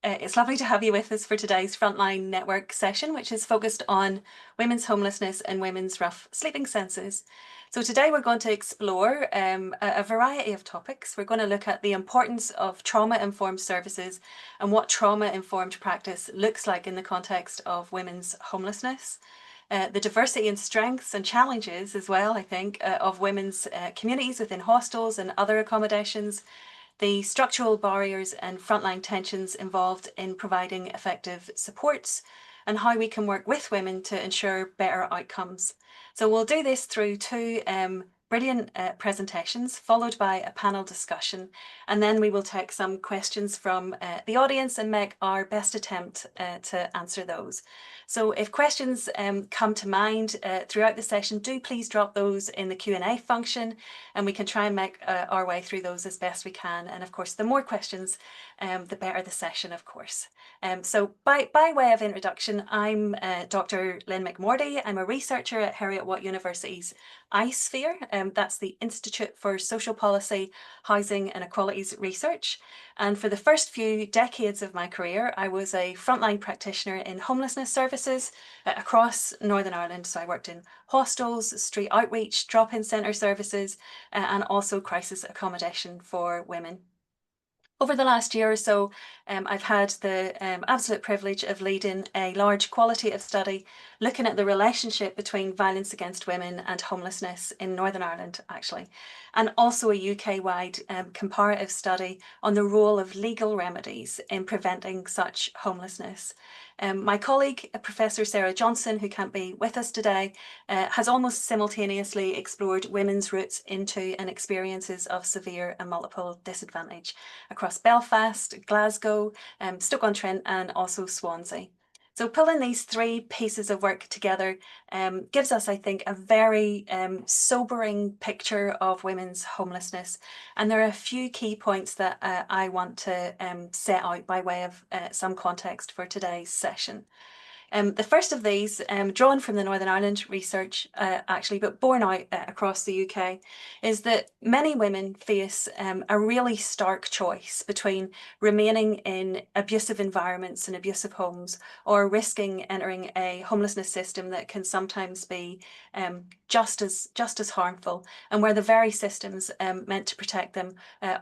It's lovely to have you with us for today's Frontline Network session, which is focused on women's homelessness and women's rough sleeping census. So today we're going to explore a variety of topics. We're going to look at the importance of trauma-informed services and what trauma-informed practice looks like in the context of women's homelessness. The diversity and strengths and challenges as well, I think, of women's communities within hostels and other accommodations, the structural barriers and frontline tensions involved in providing effective supports, and how we can work with women to ensure better outcomes. So we'll do this through two brilliant presentations, followed by a panel discussion, and then we will take some questions from the audience and make our best attempt to answer those. So if questions come to mind throughout the session, do please drop those in the Q&A function, and we can try and make our way through those as best we can. And of course, the more questions, the better the session, of course. So by way of introduction, I'm Dr. Lynne McMordie. I'm a researcher at Heriot-Watt University's iSphere. That's the Institute for Social Policy, Housing and Equalities Research. And for the first few decades of my career, I was a frontline practitioner in homelessness services across Northern Ireland. So I worked in hostels, street outreach, drop-in centre services, and also crisis accommodation for women. Over the last year or so, I've had the absolute privilege of leading a large qualitative study looking at the relationship between violence against women and homelessness in Northern Ireland, actually, and also a UK-wide comparative study on the role of legal remedies in preventing such homelessness. My colleague, Professor Sarah Johnsen, who can't be with us today, has almost simultaneously explored women's routes into and experiences of severe and multiple disadvantage across Belfast, Glasgow, Stoke-on-Trent, and also Swansea. So pulling these three pieces of work together gives us, I think, a very sobering picture of women's homelessness. And there are a few key points that I want to set out by way of some context for today's session. The first of these, drawn from the Northern Ireland research actually, but borne out across the UK, is that many women face a really stark choice between remaining in abusive environments and abusive homes or risking entering a homelessness system that can sometimes be just as harmful, and where the very systems meant to protect them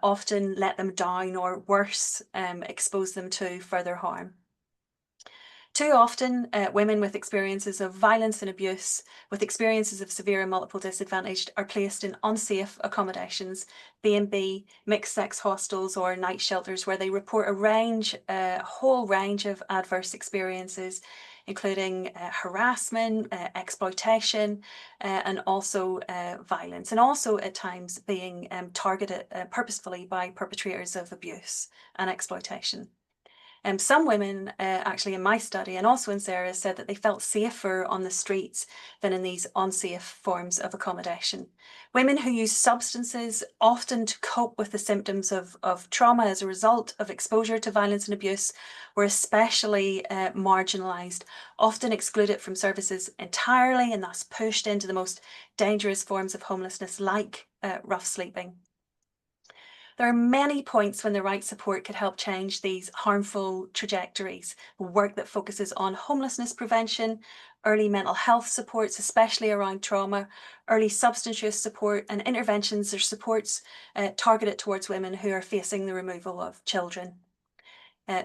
often let them down, or worse, expose them to further harm. Too often, women with experiences of violence and abuse, with experiences of severe and multiple disadvantage, are placed in unsafe accommodations, B&B, mixed-sex hostels or night shelters, where they report a whole range of adverse experiences, including harassment, exploitation, and also violence, and also at times being targeted purposefully by perpetrators of abuse and exploitation. Some women, actually in my study and also in Sarah's, said that they felt safer on the streets than in these unsafe forms of accommodation. Women who use substances, often to cope with the symptoms of trauma as a result of exposure to violence and abuse, were especially marginalised, often excluded from services entirely, and thus pushed into the most dangerous forms of homelessness, like rough sleeping. There are many points when the right support could help change these harmful trajectories. Work that focuses on homelessness prevention, early mental health supports, especially around trauma, early substance use support, and interventions or supports targeted towards women who are facing the removal of children.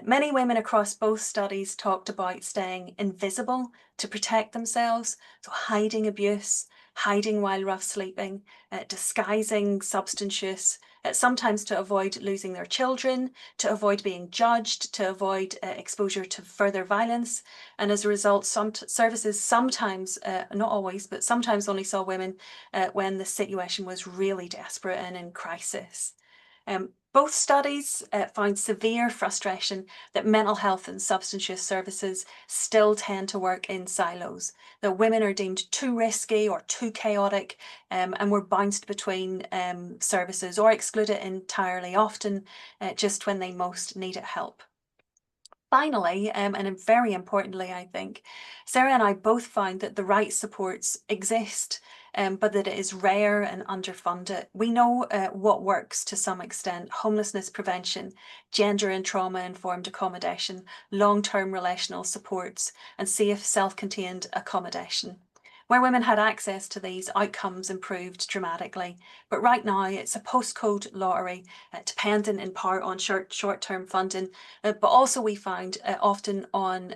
Many women across both studies talked about staying invisible to protect themselves, so hiding abuse, hiding while rough sleeping, disguising substance use, sometimes to avoid losing their children, to avoid being judged, to avoid exposure to further violence. And as a result, some services sometimes, not always, but sometimes only saw women when the situation was really desperate and in crisis. Both studies found severe frustration that mental health and substance use services still tend to work in silos. That women are deemed too risky or too chaotic, and were bounced between services or excluded entirely, often just when they most needed help. Finally, and very importantly, I think, Sarah and I both found that the right supports exist but that it is rare and underfunded. We know what works to some extent: homelessness prevention, gender and trauma-informed accommodation, long-term relational supports, and safe self-contained accommodation. Where women had access to these, outcomes improved dramatically. But right now, it's a postcode lottery, dependent in part on short-term funding, but also we find often on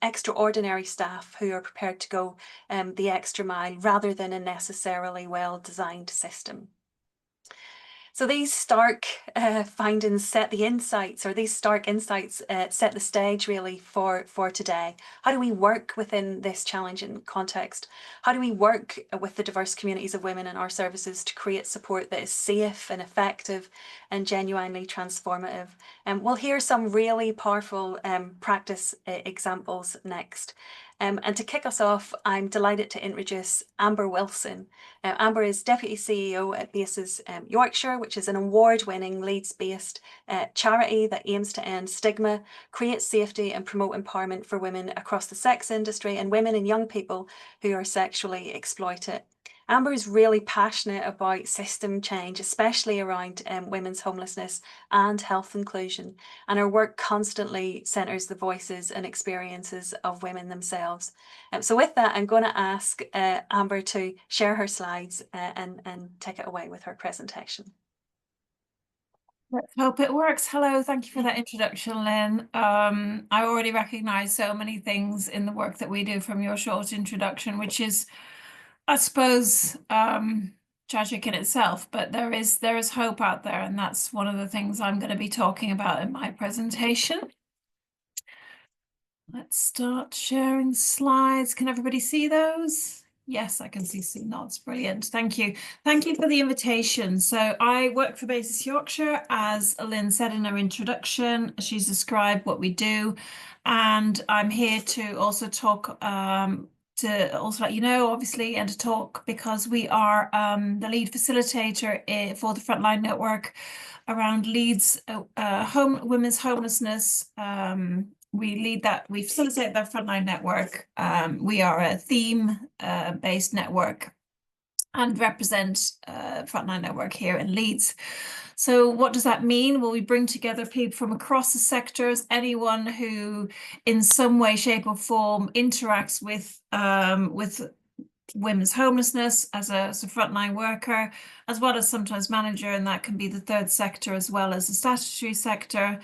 extraordinary staff who are prepared to go the extra mile rather than a necessarily well-designed system. So these stark findings set the insights, or these stark insights set the stage really for today. How do we work within this challenging context? How do we work with the diverse communities of women in our services to create support that is safe and effective and genuinely transformative? And we'll hear some really powerful practice examples next. And to kick us off, I'm delighted to introduce Amber Wilson. Amber is Deputy CEO at Basis Yorkshire, which is an award-winning Leeds-based charity that aims to end stigma, create safety and promote empowerment for women across the sex industry and women and young people who are sexually exploited. Amber is really passionate about system change, especially around women's homelessness and health inclusion, and her work constantly centres the voices and experiences of women themselves. So with that, I'm going to ask Amber to share her slides and take it away with her presentation. Let's hope it works. Hello, thank you for that introduction, Lynn. I already recognise so many things in the work that we do from your short introduction, which is, I suppose, tragic in itself, but there is hope out there, and that's one of the things I'm going to be talking about in my presentation. Let's start sharing slides. Can everybody see those? Yes, I can see some nods. Brilliant. Thank you. Thank you for the invitation. So I work for Basis Yorkshire, as Lynn said in her introduction. She's described what we do, and I'm here to also talk to also let you know, obviously, and to talk because we are the lead facilitator for the Frontline network around Leeds women's homelessness. We lead that, we facilitate that Frontline network. We are a theme-based network and represent Frontline network here in Leeds. So what does that mean? Well, we bring together people from across the sectors, anyone who in some way, shape or form interacts with women's homelessness as a frontline worker, as well as sometimes manager, and that can be the third sector as well as the statutory sector.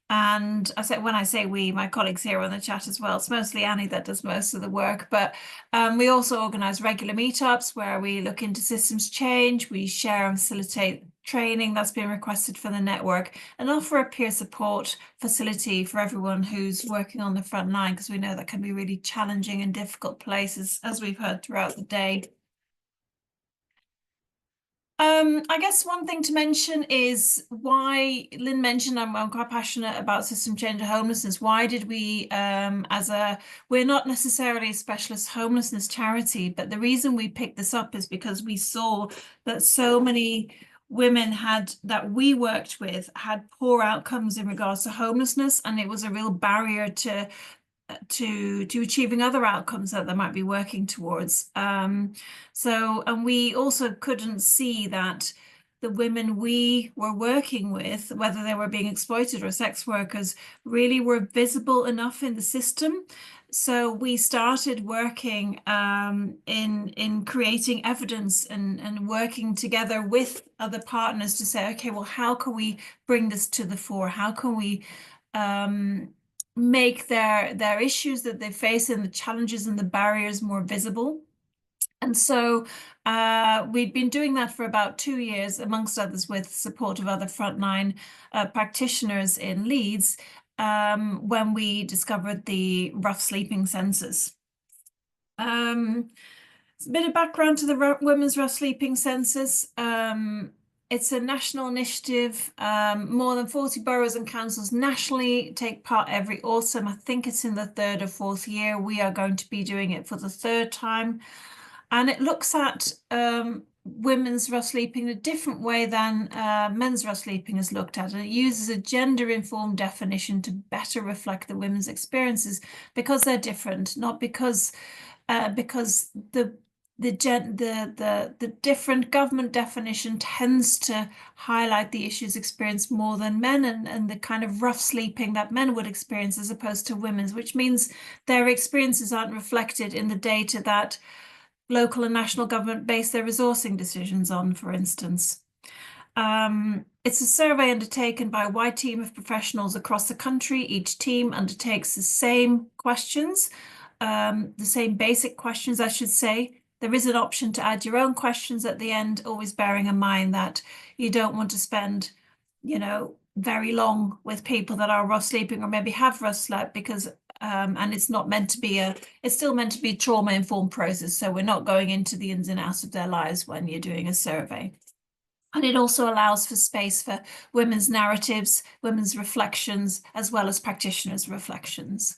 And when I say we, my colleagues here on the chat as well, it's mostly Annie that does most of the work, but we also organise regular meetups where we look into systems change, we share and facilitate training that's been requested for the network, and offer a peer support facility for everyone who's working on the front line, because we know that can be really challenging and difficult places, as we've heard throughout the day. I guess one thing to mention is why Lynn mentioned I'm quite passionate about system change and homelessness. Why did we, we're not necessarily a specialist homelessness charity, but the reason we picked this up is because we saw that so many women that we worked with had poor outcomes in regards to homelessness, and it was a real barrier to achieving other outcomes that they might be working towards. And we also couldn't see that the women we were working with, whether they were being exploited or sex workers, really were visible enough in the system. So we started working in creating evidence and working together with other partners to say, okay, well, how can we bring this to the fore? How can we make their issues that they face and the challenges and the barriers more visible? And so we'd been doing that for about 2 years, amongst others with support of other frontline practitioners in Leeds, when we discovered the rough sleeping census. It's a bit of background to the Women's Rough Sleeping Census. It's a national initiative. More than 40 boroughs and councils nationally take part every autumn. I think it's in the 3rd or 4th year. We are going to be doing it for the 3rd time. And it looks at women's rough sleeping in a different way than men's rough sleeping is looked at. And it uses a gender-informed definition to better reflect the women's experiences, because they're different, not because the the different government definition tends to highlight the issues experienced more than men, and the kind of rough sleeping that men would experience as opposed to women's, which means their experiences aren't reflected in the data that local and national government base their resourcing decisions on, for instance. It's a survey undertaken by a wide team of professionals across the country. Each team undertakes the same questions, the same basic questions, I should say. There is an option to add your own questions at the end, always bearing in mind that you don't want to spend, very long with people that are rough sleeping or maybe have rough slept, because and it's not meant to be it's still meant to be a trauma-informed process. So we're not going into the ins and outs of their lives when you're doing a survey. And it also allows for space for women's narratives, women's reflections, as well as practitioners' reflections.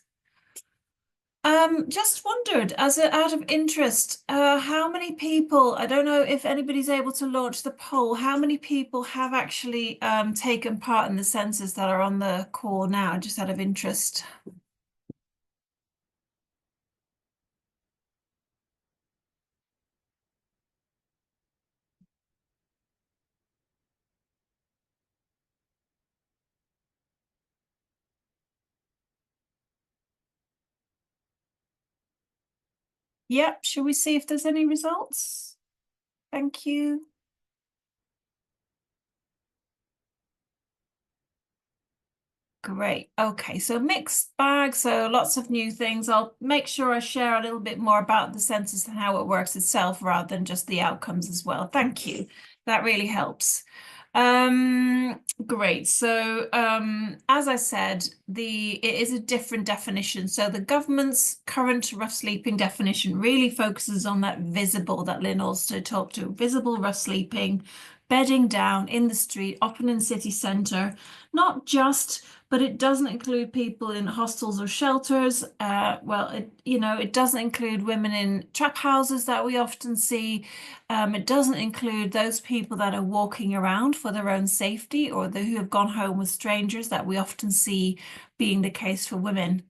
Just wondered, out of interest, how many people, I don't know if anybody's able to launch the poll, how many people have actually taken part in the census that are on the call now, just out of interest? Yep, shall we see if there's any results? Thank you. Great. Okay, so mixed bag, so lots of new things. I'll make sure I share a little bit more about the census and how it works itself rather than just the outcomes as well. Thank you. That really helps. Great. So as I said, it is a different definition. So the government's current rough sleeping definition really focuses on that visible that Lynne also talked to, visible rough sleeping, bedding down in the street, often in city centre, not just, but it doesn't include people in hostels or shelters. It doesn't include women in trap houses that we often see. It doesn't include those people that are walking around for their own safety, or who have gone home with strangers that we often see being the case for women.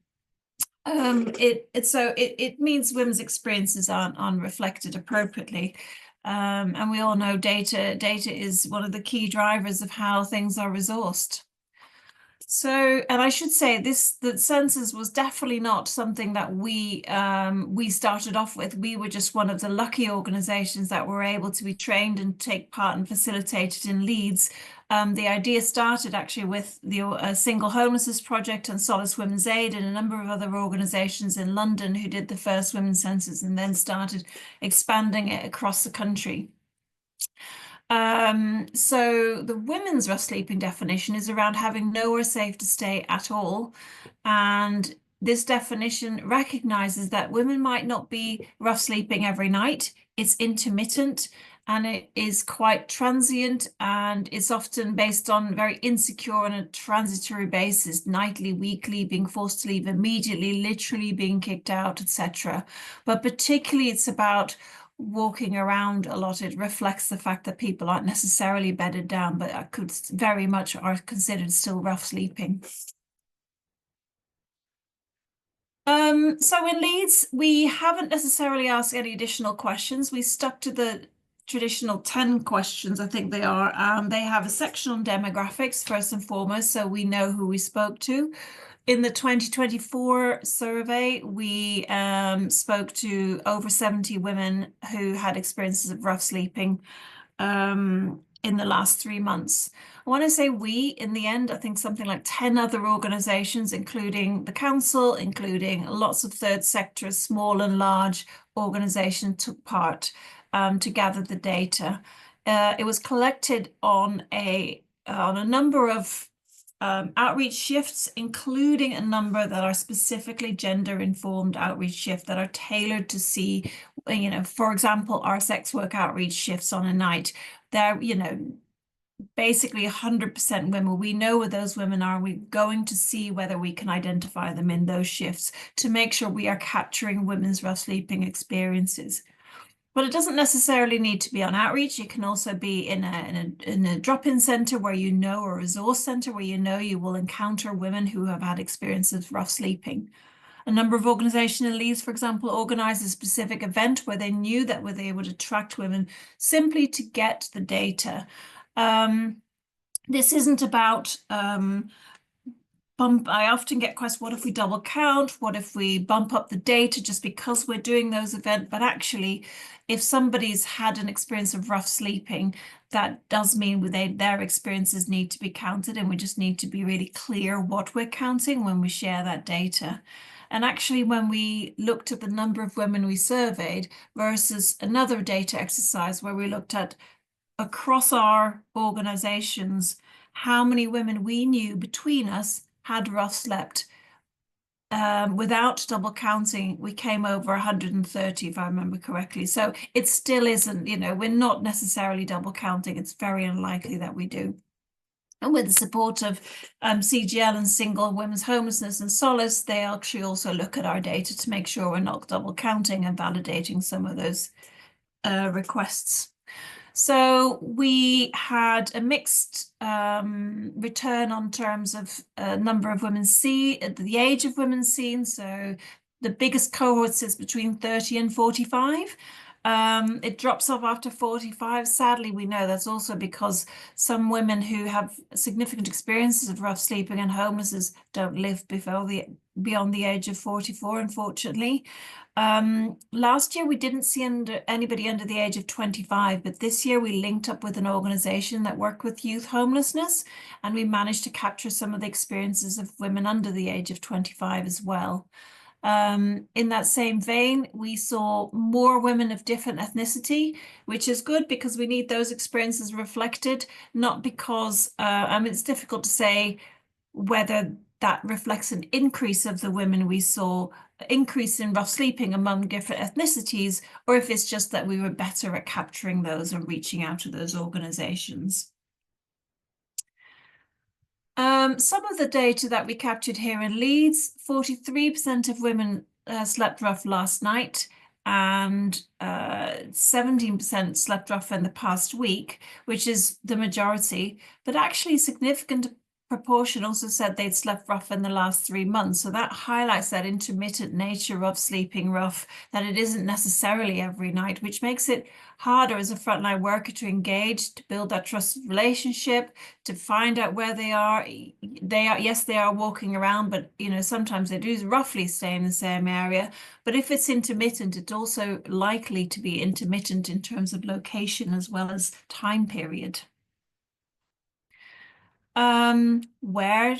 It means women's experiences aren't reflected appropriately. And we all know data is one of the key drivers of how things are resourced. So, and I should say the census was definitely not something that we started off with. We were just one of the lucky organisations that were able to be trained and take part and facilitated in Leeds. The idea started actually with the Single Homelessness Project and Solace Women's Aid and a number of other organisations in London who did the first women's census and then started expanding it across the country. So the women's rough sleeping definition is around having nowhere safe to stay at all. And this definition recognizes that women might not be rough sleeping every night. It's intermittent and it is quite transient, and it's often based on very insecure on a transitory basis, nightly, weekly, being forced to leave immediately, literally being kicked out, etc. But particularly it's about walking around a lot. It reflects the fact that people aren't necessarily bedded down, but could very much are considered still rough sleeping. So in Leeds, we haven't necessarily asked any additional questions. We stuck to the traditional 10 questions, I think they are. They have a section on demographics first and foremost, so we know who we spoke to. In the 2024 survey, we spoke to over 70 women who had experiences of rough sleeping in the last 3 months. I want to say we, in the end, I think something like 10 other organisations, including the council, including lots of third sector, small and large organisations, took part to gather the data. It was collected on a number of outreach shifts, including a number that are specifically gender-informed outreach shifts that are tailored to see, for example, our sex work outreach shifts on a night. They're, basically 100% women. We know where those women are. We're going to see whether we can identify them in those shifts to make sure we are capturing women's rough sleeping experiences. But it doesn't necessarily need to be on outreach. It can also be in a drop-in centre where or a resource centre where you will encounter women who have had experiences of rough sleeping. A number of organisations in Leeds, for example, organised a specific event where they knew that they would attract women simply to get the data. This isn't about I often get questions, what if we double count? What if we bump up the data just because we're doing those events? But actually, if somebody's had an experience of rough sleeping, that does mean their experiences need to be counted, and we just need to be really clear what we're counting when we share that data. And actually, when we looked at the number of women we surveyed versus another data exercise where we looked at across our organisations, how many women we knew between us had rough slept. Without double counting, we came over 130, if I remember correctly. So it still isn't, we're not necessarily double counting. It's very unlikely that we do. And with the support of CGL and Single Women's Homelessness and Solace, they actually also look at our data to make sure we're not double counting and validating some of those requests. So we had a mixed return on terms of number of women seen, the age of women seen. So the biggest cohort sits between 30 and 45. It drops off after 45. Sadly, we know that's also because some women who have significant experiences of rough sleeping and homelessness don't live beyond the age of 44, unfortunately. Last year we didn't see anybody under the age of 25, but this year we linked up with an organisation that worked with youth homelessness, and we managed to capture some of the experiences of women under the age of 25 as well. In that same vein, we saw more women of different ethnicity, which is good because we need those experiences reflected, not because, it's difficult to say whether that reflects an increase of the women we saw, increase in rough sleeping among different ethnicities, or if it's just that we were better at capturing those and reaching out to those organisations. Some of the data that we captured here in Leeds, 43% of women slept rough last night, and 17% slept rough in the past week, which is the majority, but actually significant proportion also said they'd slept rough in the last 3 months. So that highlights that intermittent nature of sleeping rough, that it isn't necessarily every night, which makes it harder as a frontline worker to engage, to build that trusted relationship, to find out where they are. Yes, they are walking around, but sometimes they do roughly stay in the same area. But if it's intermittent, it's also likely to be intermittent in terms of location as well as time period. Where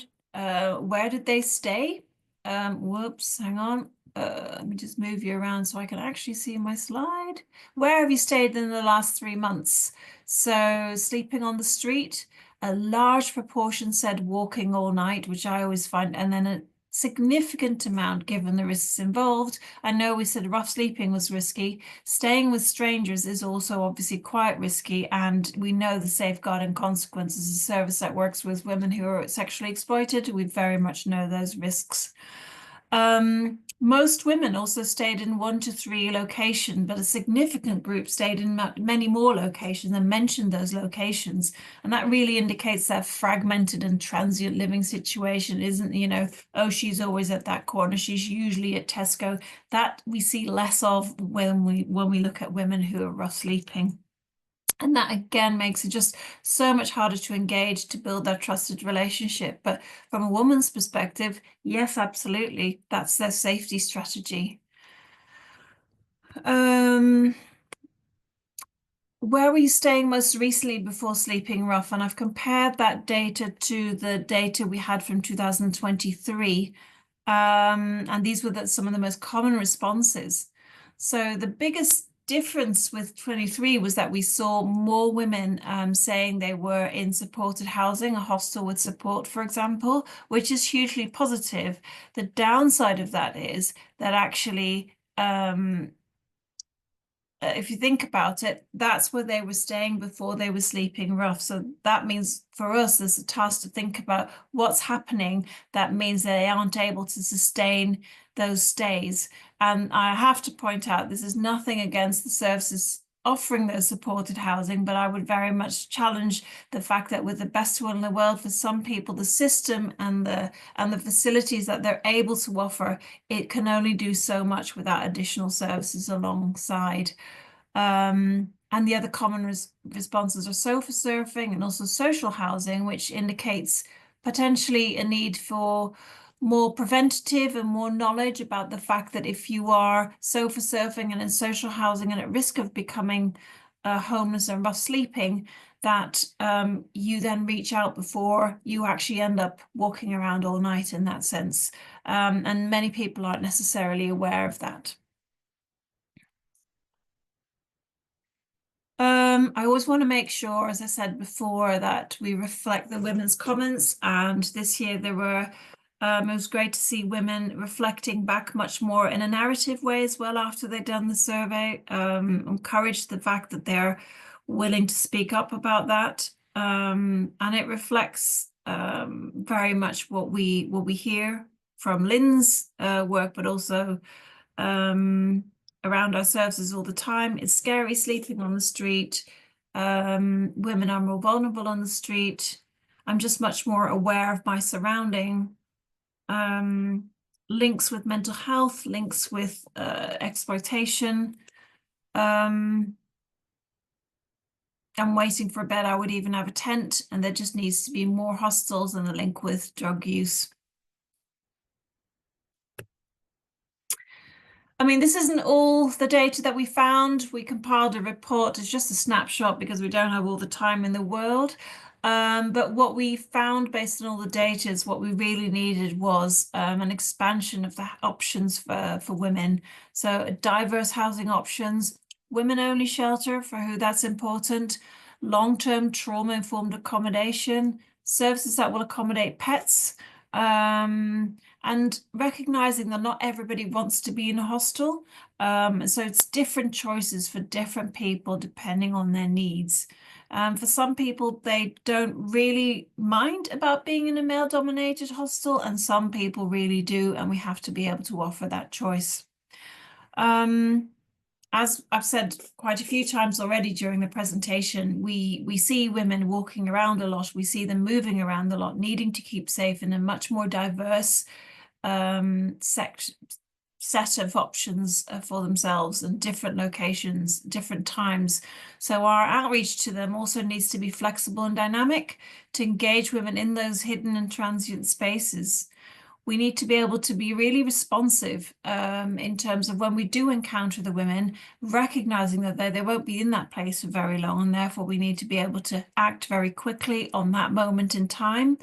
did they stay? Whoops, hang on. Let me just move you around so I can actually see my slide. Where have you stayed in the last 3 months? So sleeping on the street, a large proportion said walking all night, which I always find, and then a significant amount given the risks involved. I know we said rough sleeping was risky. Staying with strangers is also obviously quite risky, and we know the safeguarding consequences. A service that works with women who are sexually exploited, we very much know those risks. Most women also stayed in 1 to 3 locations, but a significant group stayed in many more locations and mentioned those locations. And that really indicates that fragmented and transient living situation isn't, oh, she's always at that corner, she's usually at Tesco. That we see less of when we look at women who are rough sleeping. And that again makes it just so much harder to engage, to build that trusted relationship. But from a woman's perspective, yes, absolutely, that's their safety strategy. Where were you staying most recently before sleeping rough? And I've compared that data to the data we had from 2023. And these were some of the most common responses. So the biggest difference with 23 was that we saw more women saying they were in supported housing, a hostel with support, for example, which is hugely positive. The downside of that is that actually, if you think about it, that's where they were staying before they were sleeping rough. So that means for us, there's a task to think about what's happening. That means they aren't able to sustain those stays. And I have to point out, this is nothing against the services offering those supported housing, but I would very much challenge the fact that with the best will in the world, for some people, the system and the facilities that they're able to offer, it can only do so much without additional services alongside. And the other common responses are sofa surfing and also social housing, which indicates potentially a need for more preventative and more knowledge about the fact that if you are sofa surfing and in social housing and at risk of becoming homeless and rough sleeping, that you then reach out before you actually end up walking around all night in that sense. And many people aren't necessarily aware of that. I always want to make sure, as I said before, that we reflect the women's comments. And this year there were, it was great to see women reflecting back much more in a narrative way as well after they'd done the survey. Encouraged the fact that they're willing to speak up about that. And it reflects very much what we hear from Lynne's work, but also around our services all the time. It's scary sleeping on the street. Women are more vulnerable on the street. I'm just much more aware of my surrounding. Links with mental health, links with exploitation. I'm waiting for a bed. I would even have a tent, and there just needs to be more hostels and the link with drug use. I mean, this isn't all the data that we found. We compiled a report. It's just a snapshot because we don't have all the time in the world. But what we found based on all the data is what we really needed was an expansion of the options for women. So diverse housing options, women-only shelter for who that's important, long-term trauma-informed accommodation, services that will accommodate pets, and recognizing that not everybody wants to be in a hostel. So it's different choices for different people depending on their needs. For some people, they don't really mind about being in a male-dominated hostel, and some people really do, and we have to be able to offer that choice. As I've said quite a few times already during the presentation, we see women walking around a lot. We see them moving around a lot, needing to keep safe in a much more diverse set of options for themselves and different locations, different times. So our outreach to them also needs to be flexible and dynamic to engage women in those hidden and transient spaces. We need to be able to be really responsive in terms of when we do encounter the women, recognizing that they won't be in that place for very long, and therefore we need to be able to act very quickly on that moment in time.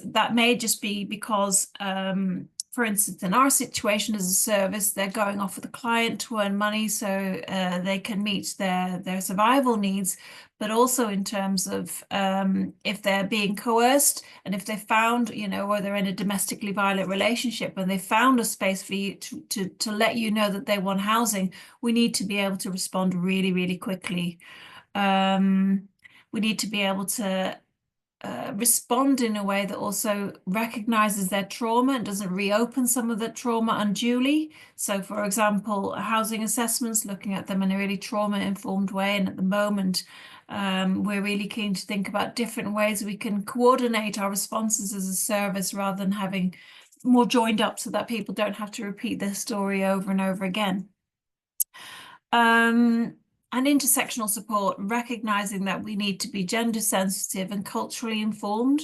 That may just be because, for instance, in our situation as a service, they're going off with a client to earn money so they can meet their survival needs, but also in terms of if they're being coerced and if they found, or they're in a domestically violent relationship and they found a space for you to let you know that they want housing, we need to be able to respond really, really quickly. We need to be able to respond in a way that also recognizes their trauma and doesn't reopen some of that trauma unduly. So, for example, housing assessments, looking at them in a really trauma-informed way. And at the moment, we're really keen to think about different ways we can coordinate our responses as a service rather than having more joined up so that people don't have to repeat their story over and over again. And intersectional support, recognizing that we need to be gender sensitive and culturally informed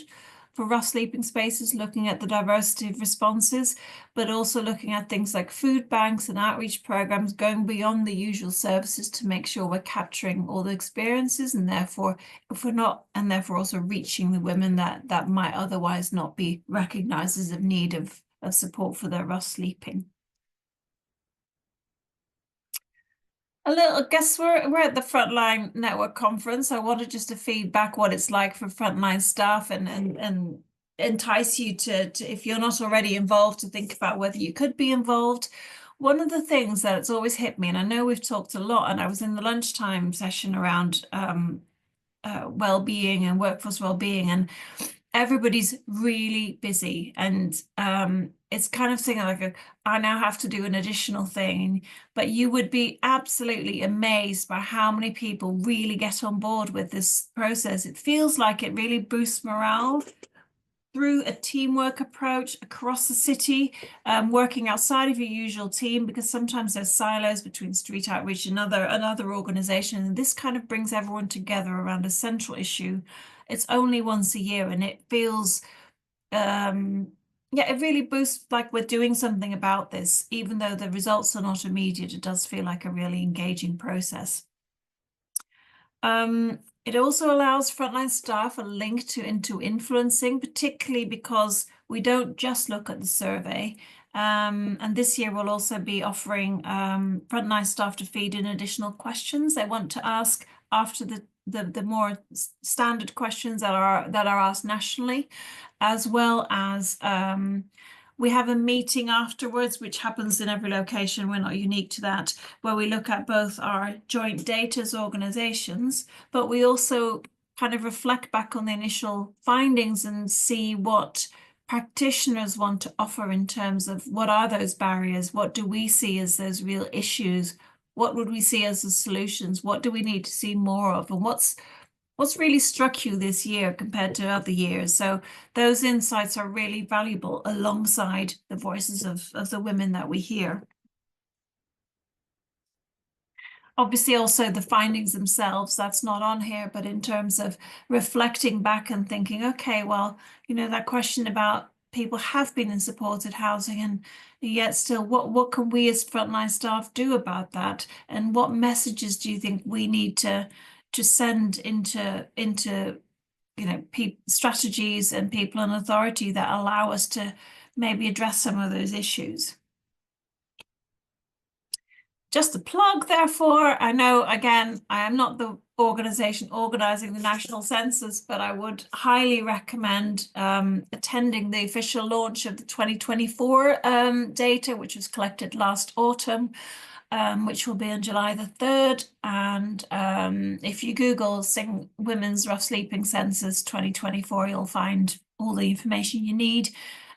for rough sleeping spaces, looking at the diversity of responses, but also looking at things like food banks and outreach programs, going beyond the usual services to make sure we're capturing all the experiences, and therefore, if we're not, and therefore also reaching the women that might otherwise not be recognized as in need of support for their rough sleeping. I guess we're at the Frontline Network conference. I wanted just to feedback what it's like for frontline staff and entice you to, if you're not already involved, to think about whether you could be involved. One of the things that's always hit me, and I know we've talked a lot, and I was in the lunchtime session around well-being and workforce well-being, and everybody's really busy, and it's kind of thing like I now have to do an additional thing, but you would be absolutely amazed by how many people really get on board with this process. It feels like it really boosts morale through a teamwork approach across the city, working outside of your usual team, because sometimes there's silos between street outreach and another organization. And this kind of brings everyone together around a central issue. It's only once a year, and it feels yeah, it really boosts like we're doing something about this, even though the results are not immediate. It does feel like a really engaging process. It also allows frontline staff a link into influencing, particularly because we don't just look at the survey. And this year we'll also be offering frontline staff to feed in additional questions they want to ask after the more standard questions that are asked nationally, as well as we have a meeting afterwards, which happens in every location. We're not unique to that, where we look at both our joint data as organizations, but we also kind of reflect back on the initial findings and see what practitioners want to offer in terms of what are those barriers, what do we see as those real issues, what would we see as the solutions, what do we need to see more of, and what's really struck you this year compared to other years. So those insights are really valuable alongside the voices of the women that we hear. Obviously, also the findings themselves, that's not on here, but in terms of reflecting back and thinking, okay, well, you know, that question about people have been in supported housing, and yet still, what can we as frontline staff do about that? And what messages do you think we need to send into you know, strategies and people in authority that allow us to maybe address some of those issues? Just a plug, therefore. I know, again, I am not the organization organizing the national census, but I would highly recommend attending the official launch of the 2024 data, which was collected last autumn, which will be on July the 3rd. And if you Google Women's Rough Sleeping Census 2024, you'll find all the information you need.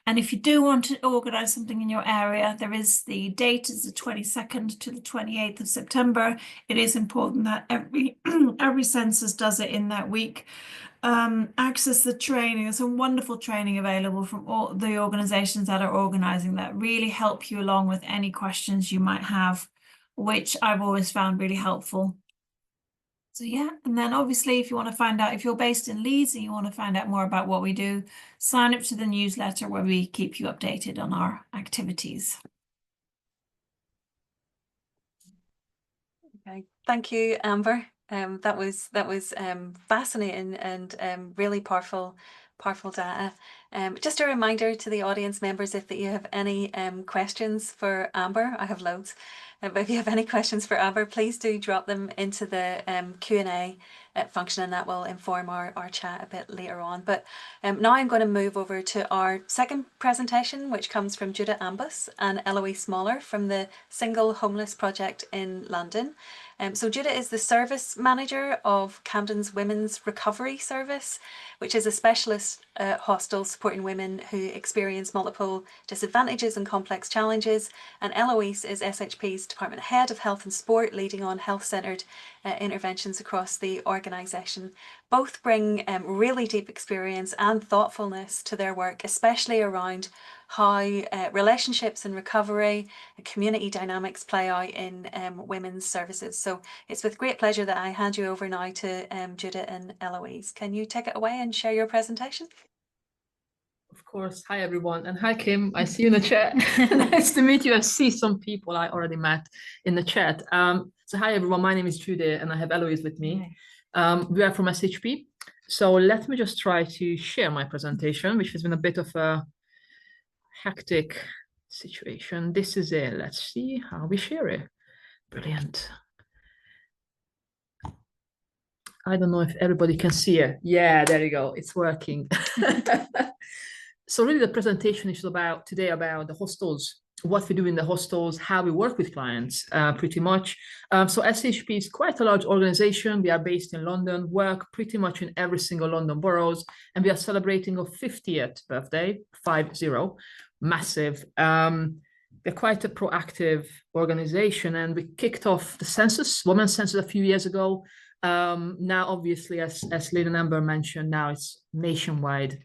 And if you do want to organise something in your area, there is the date is the 22nd to the 28th of September. It is important that every census does it in that week. Access the training. There's some wonderful training available from all the organisations that are organising that really help you along with any questions you might have, which I've always found really helpful. So yeah, and then obviously if you want to find out, if you're based in Leeds and you want to find out more about what we do, sign up to the newsletter where we keep you updated on our activities. Okay, thank you, Amber. That was fascinating and really powerful data. Just a reminder to the audience members, if you have any questions for Amber, I have loads. But if you have any questions for Amber, please do drop them into the Q&A function, and that will inform our chat a bit later on. But now I'm going to move over to our second presentation, which comes from Judit Ambus and Eloise Moller from the Single Homeless Project in London. So Judit is the service manager of Camden's Women's Recovery Service, which is a specialist hostel supporting women who experience multiple disadvantages and complex challenges. And Eloise is SHP's Department Head of Health and Sport, leading on health-centred interventions across the organisation. Both bring really deep experience and thoughtfulness to their work, especially around how relationships and recovery and community dynamics play out in women's services. So it's with great pleasure that I hand you over now to Judit and Eloise. Can you take it away and share your presentation? Of course. Hi, everyone. And hi, Kim. I see you in the chat. Nice to meet you. I see some people I already met in the chat. So hi, everyone. My name is Judit, and I have Eloise with me. We are from SHP. So let me just try to share my presentation, which has been a bit of a hectic situation. This is it. Let's see how we share it. Brilliant. I don't know if everybody can see it. Yeah, there you go. It's working. So really the presentation is today about the hostels, what we do in the hostels, how we work with clients, pretty much. So SHP is quite a large organization. We are based in London, work pretty much in every single London boroughs, and we are celebrating our 50th birthday, 50. massive. They're quite a proactive organization, and we kicked off the census, women's census, a few years ago. Now, obviously, as Lynne and Amber mentioned, now it's nationwide,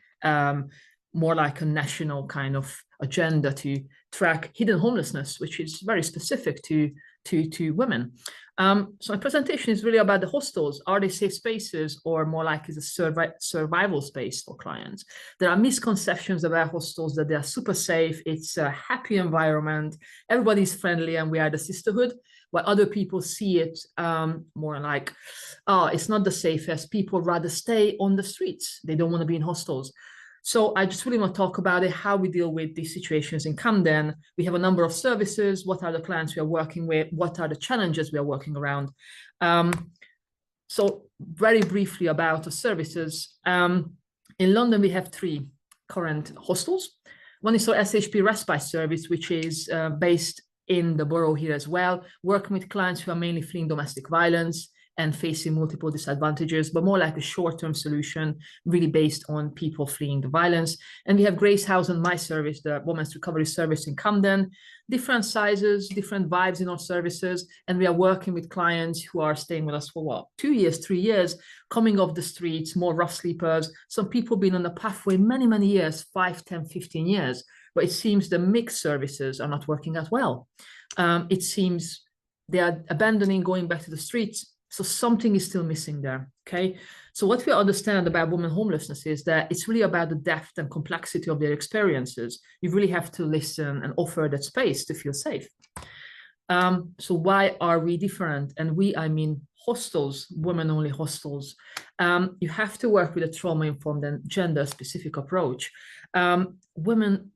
more like a national kind of agenda to track hidden homelessness, which is very specific to women. So my presentation is really about the hostels. Are they safe spaces, or more like is a survival space for clients? There are misconceptions about hostels that they are super safe. It's a happy environment. Everybody's friendly, and we are the sisterhood. While other people see it more like, oh, it's not the safest. People rather stay on the streets. They don't want to be in hostels. So I just really want to talk about it, how we deal with these situations in Camden. We have a number of services. What are the clients we are working with? What are the challenges we are working around? So very briefly about the services. In London, we have 3 current hostels. One is our SHP respite service, which is based in the borough here as well, working with clients who are mainly fleeing domestic violence and facing multiple disadvantages, but more like a short-term solution, really based on people fleeing the violence. And we have Grace House and my service, the Women's Recovery Service in Camden, different sizes, different vibes in our services. And we are working with clients who are staying with us for what, 2 years, 3 years, coming off the streets, more rough sleepers. Some people been on the pathway many, many years, 5, 10, 15 years, but it seems the mixed services are not working as well. It seems they are abandoning, going back to the streets. So something is still missing there, okay? So what we understand about women homelessness is that it's really about the depth and complexity of their experiences. You really have to listen and offer that space to feel safe. So why are we different? And we, I mean hostels, women-only hostels. You have to work with a trauma-informed and gender-specific approach. Women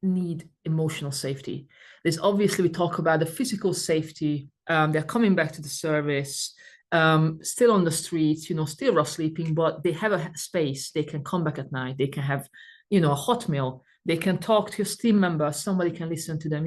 need emotional safety. There's obviously, we talk about the physical safety. They're coming back to the service, still on the streets, still rough sleeping, but they have a space. They can come back at night. They can have, a hot meal. They can talk to a team member. Somebody can listen to them,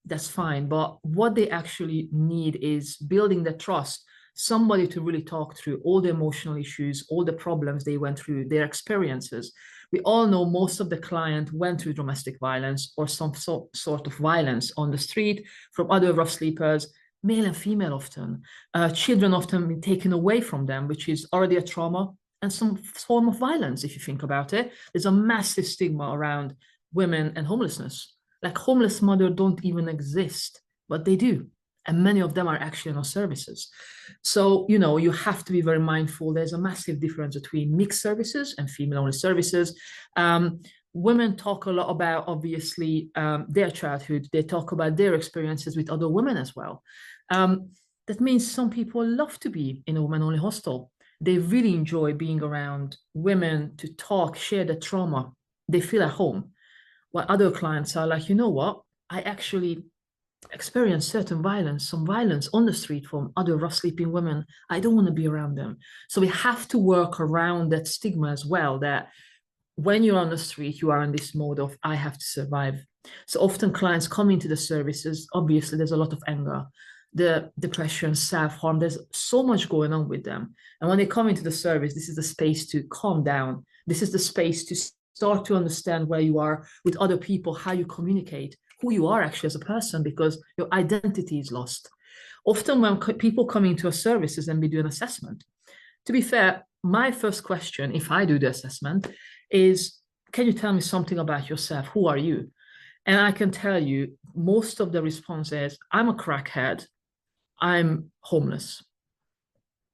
that's fine. But what they actually need is building the trust, somebody to really talk through all the emotional issues, all the problems they went through, their experiences. We all know most of the client went through domestic violence or some sort of violence on the street from other rough sleepers, male and female often. Children often been taken away from them, which is already a trauma and some form of violence, if you think about it. There's a massive stigma around women and homelessness. Like homeless mothers don't even exist, but they do. And many of them are actually in our services. So, you have to be very mindful. There's a massive difference between mixed services and female-only services. Women talk a lot about, obviously, their childhood. They talk about their experiences with other women as well. That means some people love to be in a women-only hostel. They really enjoy being around women to talk, share the trauma. They feel at home. While other clients are like, you know what? I actually experienced certain violence, some violence on the street from other rough sleeping women. I don't want to be around them. So we have to work around that stigma as well, that when you're on the street, you are in this mode of, I have to survive. So often clients come into the services, obviously there's a lot of anger, the depression, self-harm, there's so much going on with them. And when they come into the service, this is the space to calm down. This is the space to start to understand where you are with other people, how you communicate, who you are actually as a person, because your identity is lost. Often when people come into our services and we do an assessment, to be fair, my first question, if I do the assessment, is, can you tell me something about yourself? Who are you? And I can tell you, most of the response is, I'm a crackhead, I'm homeless.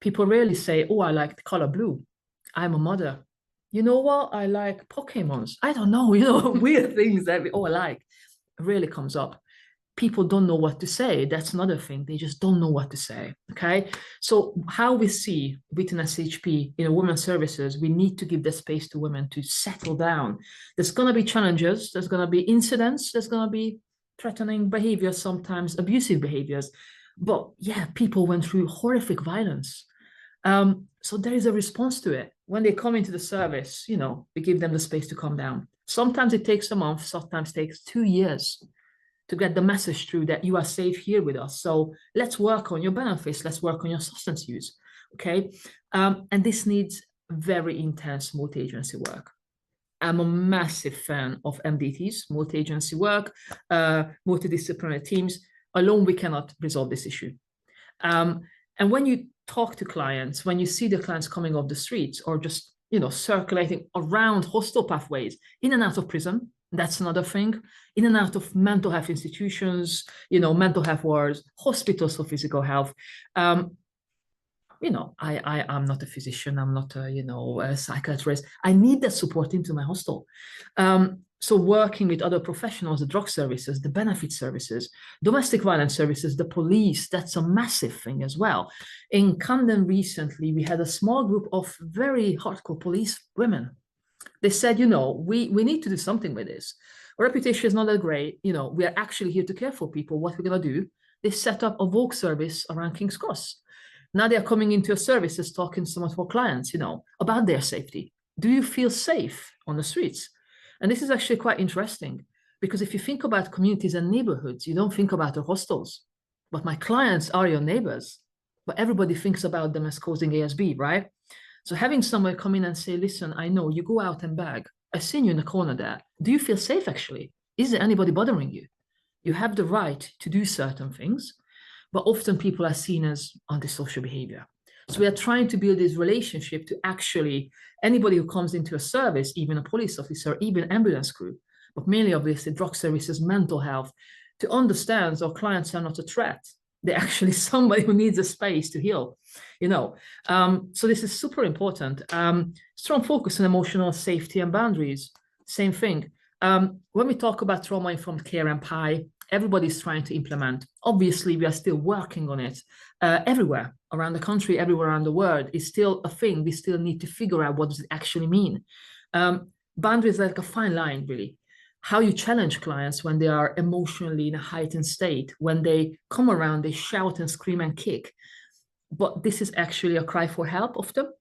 People rarely say, oh, I like the color blue, I'm a mother. You know what? I like Pokemons. I don't know, weird things that we all like. Really comes up. People don't know what to say. That's another thing. They just don't know what to say. Okay. So how we see within SHP, women's services, we need to give the space to women to settle down. There's going to be challenges. There's going to be incidents. There's going to be threatening behaviors, sometimes abusive behaviors. But yeah, people went through horrific violence. So there is a response to it. When they come into the service, we give them the space to calm down. Sometimes it takes a month, sometimes it takes 2 years to get the message through that you are safe here with us. So let's work on your benefits. Let's work on your substance use, okay? And this needs very intense multi-agency work. I'm a massive fan of MDTs, multi-agency work, multidisciplinary teams. Alone, we cannot resolve this issue. And when you talk to clients, when you see the clients coming off the streets or just, circulating around hostel pathways, in and out of prison, that's another thing, in and out of mental health institutions, mental health wards, hospitals for physical health. I'm not a physician, I'm not a psychiatrist. I need that support into my hostel. So working with other professionals, the drug services, the benefit services, domestic violence services, the police, that's a massive thing as well. In Camden recently, we had a small group of very hardcore police women. They said, we need to do something with this. Our reputation is not that great. We are actually here to care for people. What we're going to do, they set up a Vogue service around King's Cross. Now they are coming into your services, talking to some of our clients, about their safety. Do you feel safe on the streets? And this is actually quite interesting, because if you think about communities and neighborhoods, you don't think about the hostels, but my clients are your neighbors, but everybody thinks about them as causing ASB, right? So having someone come in and say, listen, I know you go out and bag. I've seen you in the corner there. Do you feel safe actually? Is there anybody bothering you? You have the right to do certain things, but often people are seen as antisocial behavior. So we are trying to build this relationship to actually anybody who comes into a service, even a police officer, even ambulance crew, but mainly obviously drug services, mental health, to understand our clients are not a threat. They're actually somebody who needs a space to heal, So this is super important. Strong focus on emotional safety and boundaries, same thing. When we talk about trauma-informed care and PI, everybody's trying to implement. Obviously, we are still working on it everywhere around the country, everywhere around the world. It's still a thing. We still need to figure out what does it actually mean. Boundaries are like a fine line, really. How you challenge clients when they are emotionally in a heightened state, when they come around, they shout and scream and kick. But this is actually a cry for help of them.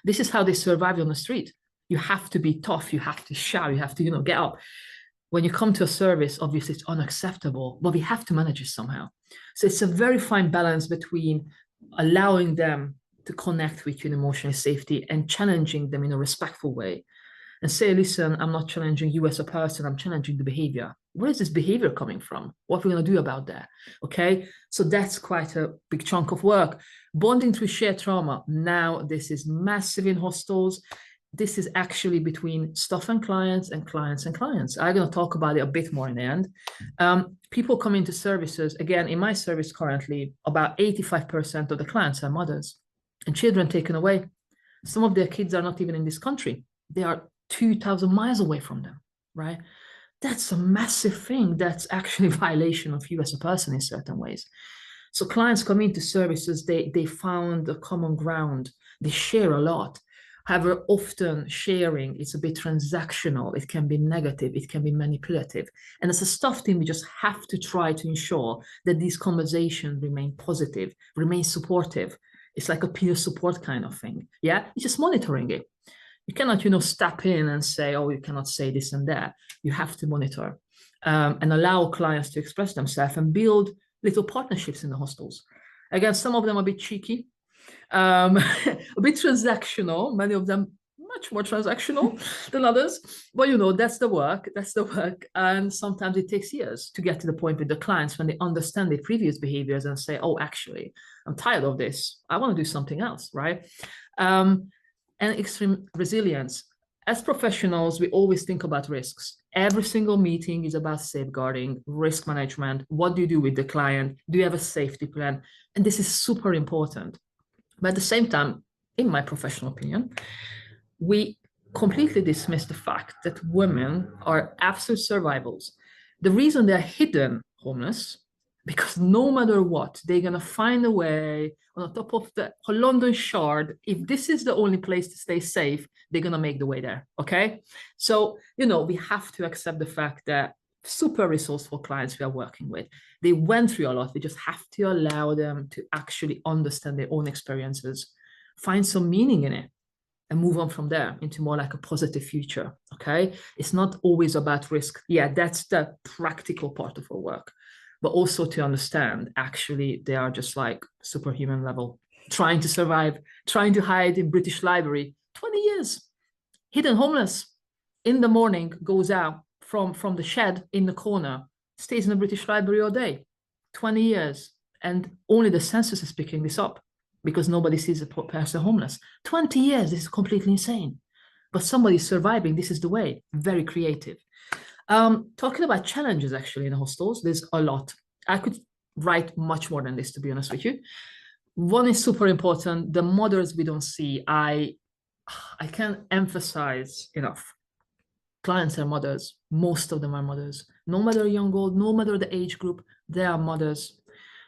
This is how they survive on the street. You have to be tough. You have to shout. You have to, get up. When you come to a service, obviously it's unacceptable, but we have to manage it somehow. So it's a very fine balance between allowing them to connect with you in emotional safety and challenging them in a respectful way. And say, listen, I'm not challenging you as a person, I'm challenging the behavior. Where is this behavior coming from? What are we going to do about that? Okay, so that's quite a big chunk of work. Bonding through shared trauma. Now, this is massive in hostels. This is actually between staff and clients and clients and clients. I'm going to talk about it a bit more in the end. People come into services. Again, in my service currently, about 85% of the clients are mothers and children taken away. Some of their kids are not even in this country. They are 2,000 miles away from them, right? That's a massive thing. That's actually a violation of you as a person in certain ways. So clients come into services, they found a common ground. They share a lot. However, often sharing is a bit transactional. It can be negative. It can be manipulative. And as a staff team, we just have to try to ensure that these conversations remain positive, remain supportive. It's like a peer support kind of thing. Yeah, it's just monitoring it. You cannot, step in and say, oh, you cannot say this and that. You have to monitor and allow clients to express themselves and build little partnerships in the hostels. Again, some of them are a bit cheeky, a bit transactional. Many of them much more transactional than others. But, that's the work. That's the work. And sometimes it takes years to get to the point with the clients when they understand their previous behaviors and say, oh, actually, I'm tired of this. I want to do something else, right? And extreme resilience. As professionals, we always think about risks. Every single meeting is about safeguarding, risk management. What do you do with the client? Do you have a safety plan? And this is super important. But at the same time, in my professional opinion, we completely dismiss the fact that women are absolute survivals. The reason they're hidden homeless, because no matter what, they're going to find a way on the top of the London Shard. If this is the only place to stay safe, they're going to make the way there. Okay. So, we have to accept the fact that super resourceful clients we are working with, they went through a lot. We just have to allow them to actually understand their own experiences, find some meaning in it, and move on from there into more like a positive future. Okay. It's not always about risk. Yeah, that's the practical part of our work. But also to understand, actually, they are just like superhuman level, trying to survive, trying to hide in British Library, 20 years, hidden homeless. in the morning, goes out from the shed in the corner, stays in the British Library all day, 20 years. And only the census is picking this up because nobody sees a person homeless. 20 years, this is completely insane. But somebody's surviving, this is the way, very creative. Talking about challenges actually in hostels, there's a lot. I could write much more than this, to be honest with you. One is super important, the mothers we don't see. I can't emphasize enough. Clients are mothers, most of them are mothers. No matter young, old, no matter the age group, they are mothers.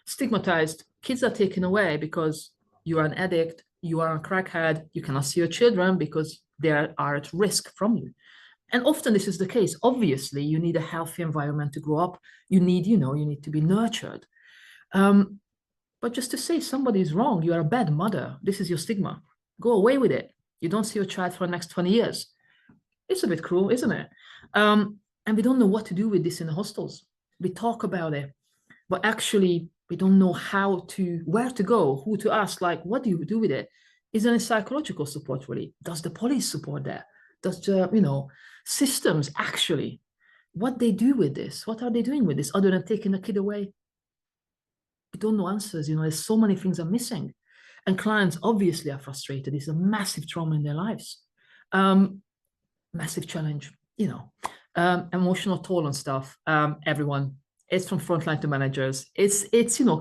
Stigmatized, kids are taken away because you are an addict, you are a crackhead, you cannot see your children because they are at risk from you. And often this is the case. Obviously, you need a healthy environment to grow up. You need, you need to be nurtured. But just to say somebody is wrong, you are a bad mother, this is your stigma. Go away with it. You don't see your child for the next 20 years. It's a bit cruel, isn't it? And we don't know what to do with this in the hostels. We talk about it, but actually we don't know where to go, who to ask, like, what do you do with it? Is there any psychological support really? Does the police support that? Does the, systems actually, what they do with this? What are they doing with this other than taking the kid away? We don't know answers, there's so many things are missing. And clients obviously are frustrated. It's a massive trauma in their lives. Massive challenge, emotional toll on staff, everyone. It's from frontline to managers. It's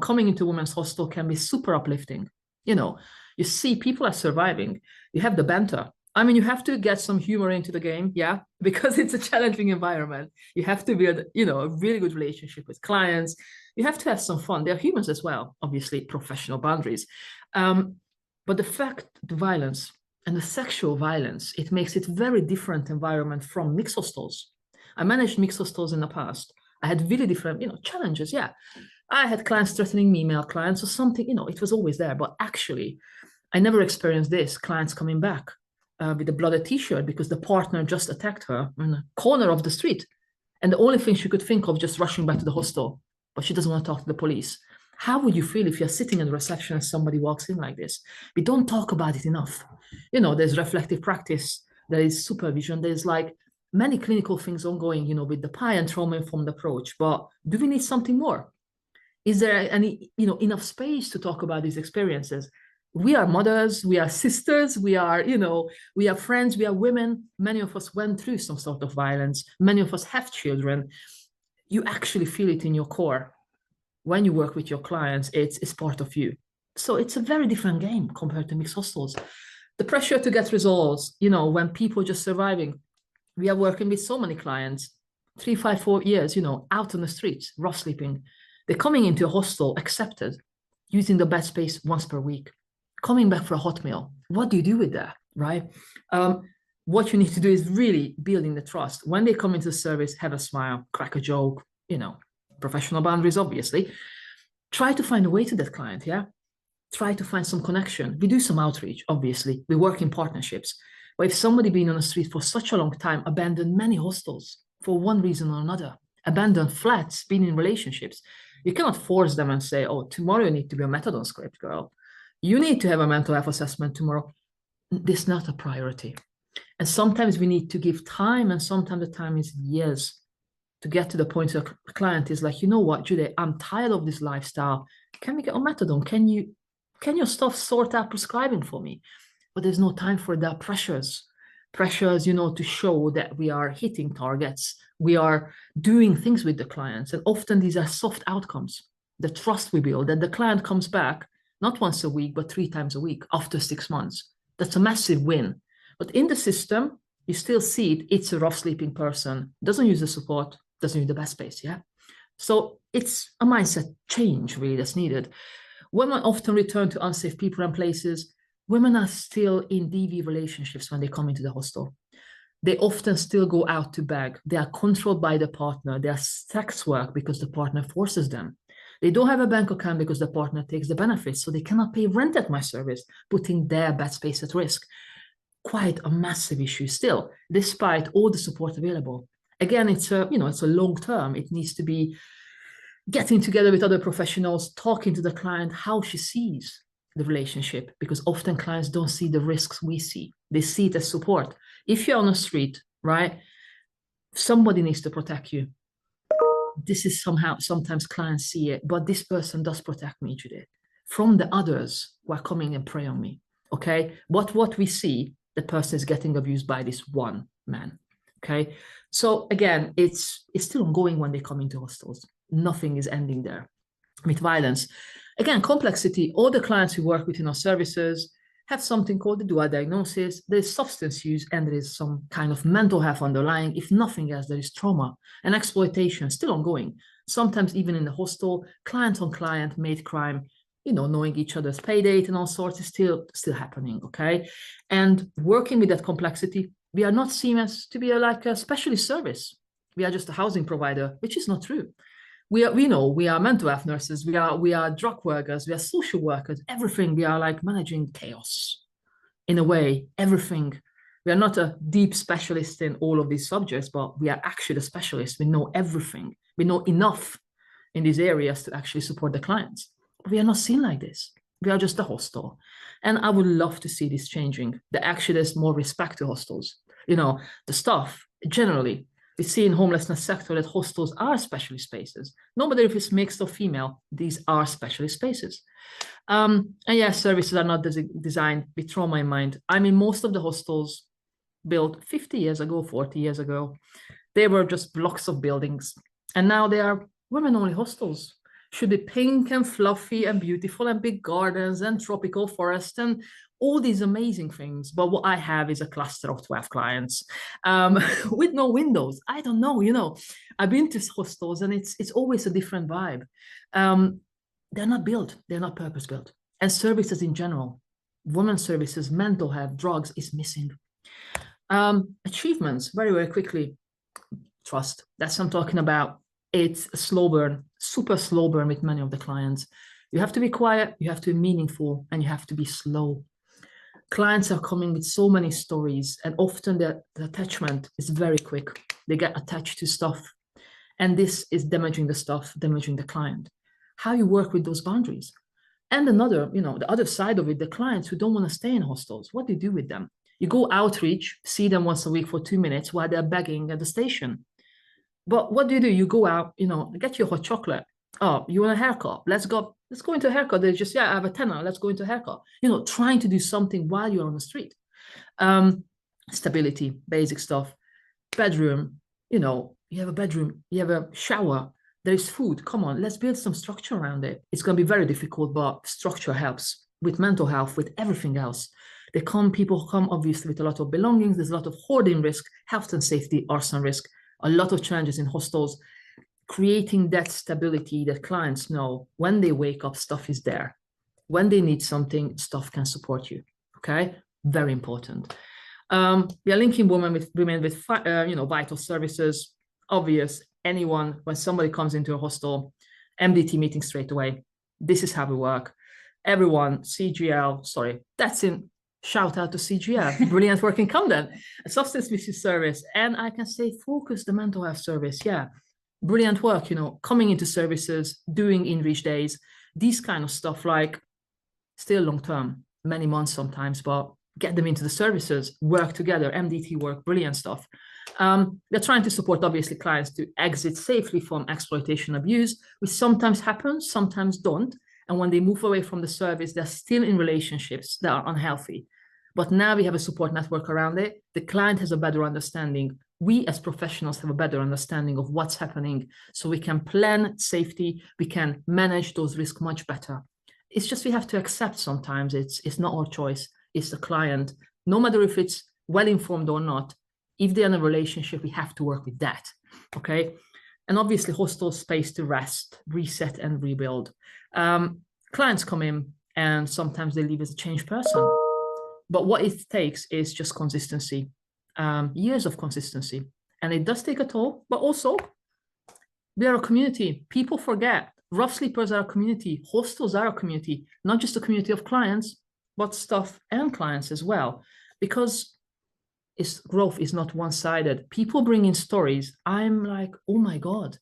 coming into women's hostel can be super uplifting. You see people are surviving. You have the banter. I mean, you have to get some humor into the game, yeah, because it's a challenging environment. You have to build, a really good relationship with clients. You have to have some fun. They're humans as well, obviously, professional boundaries. But the violence and the sexual violence, it makes it very different environment from mixed hostels. I managed mixed hostels in the past. I had really different, challenges, yeah. I had clients threatening me, male clients or something, it was always there. But actually, I never experienced this, clients coming back with a bloody t-shirt because the partner just attacked her in the corner of the street. And the only thing she could think of just rushing back to the hostel, but she doesn't want to talk to the police. How would you feel if you're sitting in the reception and somebody walks in like this? We don't talk about it enough. There's reflective practice, there is supervision, there's like many clinical things ongoing, with the PI and trauma-informed approach. But do we need something more? Is there any, enough space to talk about these experiences? We are mothers, we are sisters, we are, we are friends, we are women. Many of us went through some sort of violence. Many of us have children. You actually feel it in your core. When you work with your clients, it's part of you. So it's a very different game compared to mixed hostels. The pressure to get results, when people just surviving. We are working with so many clients, 3, 5, 4 years, out on the streets, rough sleeping. They're coming into a hostel, accepted, using the bed space once per week, coming back for a hot meal. What do you do with that, right? What you need to do is really building the trust. When they come into the service, have a smile, crack a joke, professional boundaries, obviously. Try to find a way to that client, yeah? Try to find some connection. We do some outreach, obviously. We work in partnerships. But if somebody been on the street for such a long time, abandoned many hostels for one reason or another, abandoned flats, been in relationships, you cannot force them and say, oh, tomorrow you need to be a methadone script, girl. You need to have a mental health assessment tomorrow. This is not a priority. And sometimes we need to give time, and sometimes the time is years to get to the point where a client is like, you know what, Judit, I'm tired of this lifestyle. Can we get on methadone? Can your staff sort out prescribing for me? But there's no time for that. Pressures, to show that we are hitting targets. We are doing things with the clients. And often these are soft outcomes. The trust we build, that the client comes back, not once a week, but 3 times a week after 6 months. That's a massive win. But in the system, you still see it. It's a rough sleeping person, doesn't use the support, doesn't use the bed space, yeah? So it's a mindset change, really, that's needed. Women often return to unsafe people and places. Women are still in DV relationships when they come into the hostel. They often still go out to beg. They are controlled by the partner. They are sex work because the partner forces them. They don't have a bank account because the partner takes the benefits, so they cannot pay rent at my service, putting their bed space at risk. Quite a massive issue still, despite all the support available. Again, it's a long term. It needs to be getting together with other professionals, talking to the client how she sees the relationship, because often clients don't see the risks we see. They see it as support. If you're on the street, right? Somebody needs to protect you. This is sometimes clients see it, but this person does protect me, Judit, from the others who are coming and prey on me, okay? What we see, the person is getting abused by this one man, okay? So again, it's still ongoing when they come into hostels. Nothing is ending there with violence. Again, complexity, all the clients who work within our services have something called the dual diagnosis. There's substance use and there is some kind of mental health underlying. If nothing else, there is trauma and exploitation still ongoing. Sometimes even in the hostel, client on client made crime, you know, knowing each other's pay date and all sorts is still happening, okay? And working with that complexity, we are not seen as to be like a specialist service. We are just a housing provider, which is not true. We are mental health nurses, we are drug workers, we are social workers, everything. We are like managing chaos in a way, everything. We are not a deep specialist in all of these subjects, but we are actually a specialist. We know everything. We know enough in these areas to actually support the clients. But we are not seen like this. We are just a hostel. And I would love to see this changing. That actually there's more respect to hostels. You know, the staff generally, we see in homelessness sector that hostels are specialist spaces. No matter if it's mixed or female, these are specialist spaces. And yes, services are not designed with trauma in mind. I mean, most of the hostels built 50 years ago, 40 years ago, they were just blocks of buildings. And now they are women-only hostels. Should be pink and fluffy and beautiful and big gardens and tropical forest and all these amazing things. But what I have is a cluster of 12 clients with no windows. I don't know, you know, I've been to hostels and it's always a different vibe. They're not built, they're not purpose-built. And services in general, women's services, mental health, drugs is missing. Achievements, very, very quickly. Trust, that's what I'm talking about. It's a slow burn, super slow burn with many of the clients. You have to be quiet, you have to be meaningful, and you have to be slow. Clients are coming with so many stories, and often the attachment is very quick. They get attached to stuff, and this is damaging the stuff, damaging the client. How you work with those boundaries. And another, you know, the other side of it, the clients who don't want to stay in hostels, what do you do with them? You go outreach, see them once a week for 2 minutes while they're begging at the station. But what do? You go out, you know, get your hot chocolate. Oh, you want a haircut? Let's go into a haircut. They just, yeah, I have a tenner. Let's go into a haircut. You know, trying to do something while you're on the street. Stability, basic stuff. Bedroom, you know, you have a bedroom, you have a shower, there is food. Come on, let's build some structure around it. It's going to be very difficult, but structure helps with mental health, with everything else. People come obviously with a lot of belongings. There's a lot of hoarding risk, health and safety, arson risk, a lot of challenges in hostels. Creating that stability that clients know when they wake up, stuff is there. When they need something, stuff can support you. Okay, very important. We are linking women with vital services. Obvious, anyone, when somebody comes into a hostel, MDT meeting straight away. This is how we work. Everyone, CGL, sorry, that's in. Shout out to CGL, brilliant work in Camden, a substance misuse service. And I can say focus the mental health service. Yeah, brilliant work, you know, coming into services, doing in-reach days, these kind of stuff, like still long-term, many months sometimes, but get them into the services, work together, MDT work, brilliant stuff. They're trying to support, obviously, clients to exit safely from exploitation abuse, which sometimes happens, sometimes don't. And when they move away from the service, they're still in relationships that are unhealthy. But now we have a support network around it. The client has a better understanding. We as professionals have a better understanding of what's happening, so we can plan safety, we can manage those risks much better. It's just we have to accept sometimes it's not our choice, it's the client. No matter if it's well-informed or not, if they're in a relationship, we have to work with that, okay? And obviously hostel space to rest, reset and rebuild. Clients come in and sometimes they leave as a changed person. But what it takes is just consistency, years of consistency. And it does take a toll, but also we are a community. People forget, rough sleepers are a community, hostels are a community, not just a community of clients, but staff and clients as well. Because growth is not one-sided. People bring in stories. I'm like, oh my God,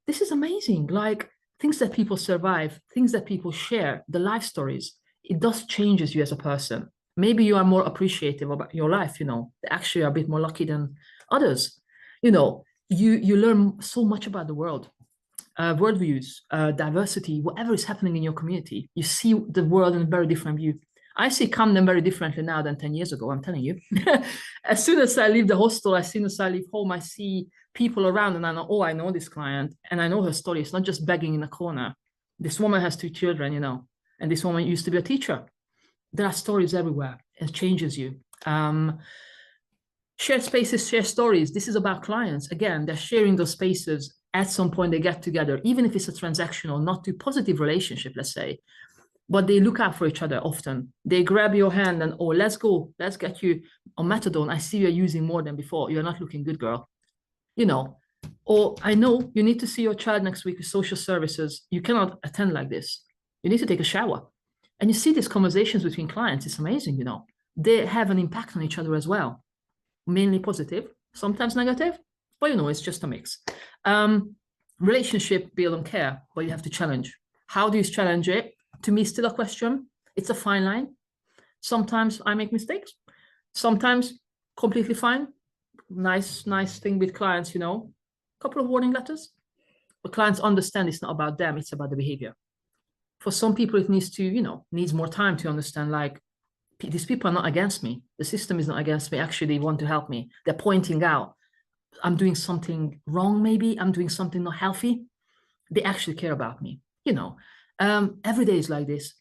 this is amazing. Like things that people survive, things that people share, the life stories, it does changes you as a person. Maybe you are more appreciative about your life, you know, actually are a bit more lucky than others. You know, you learn so much about the world, worldviews, diversity, whatever is happening in your community. You see the world in a very different view. I see Camden very differently now than 10 years ago, I'm telling you. As soon as I leave the hostel, as soon as I leave home, I see people around and I know, oh, I know this client and I know her story. It's not just begging in a corner. This woman has 2 children, you know, and this woman used to be a teacher. There are stories everywhere. It changes you. Shared spaces, share stories. This is about clients. Again, they're sharing those spaces. At some point, they get together, even if it's a transactional, not too positive relationship, let's say. But they look out for each other often. They grab your hand and, oh, let's go. Let's get you on methadone. I see you're using more than before. You're not looking good, girl. You know, or I know you need to see your child next week with social services. You cannot attend like this. You need to take a shower. And you see these conversations between clients. It's amazing, you know. They have an impact on each other as well. Mainly positive, sometimes negative, but you know, it's just a mix. Relationship build on care, but you have to challenge. How do you challenge it? To me, still a question. It's a fine line. Sometimes I make mistakes. Sometimes completely fine. Nice thing with clients, you know. Couple of warning letters. But clients understand it's not about them, it's about the behavior. For some people, it needs to, you know, needs more time to understand, like, these people are not against me. The system is not against me. Actually, they want to help me. They're pointing out, I'm doing something wrong, maybe. I'm doing something not healthy. They actually care about me, you know. Every day is like this.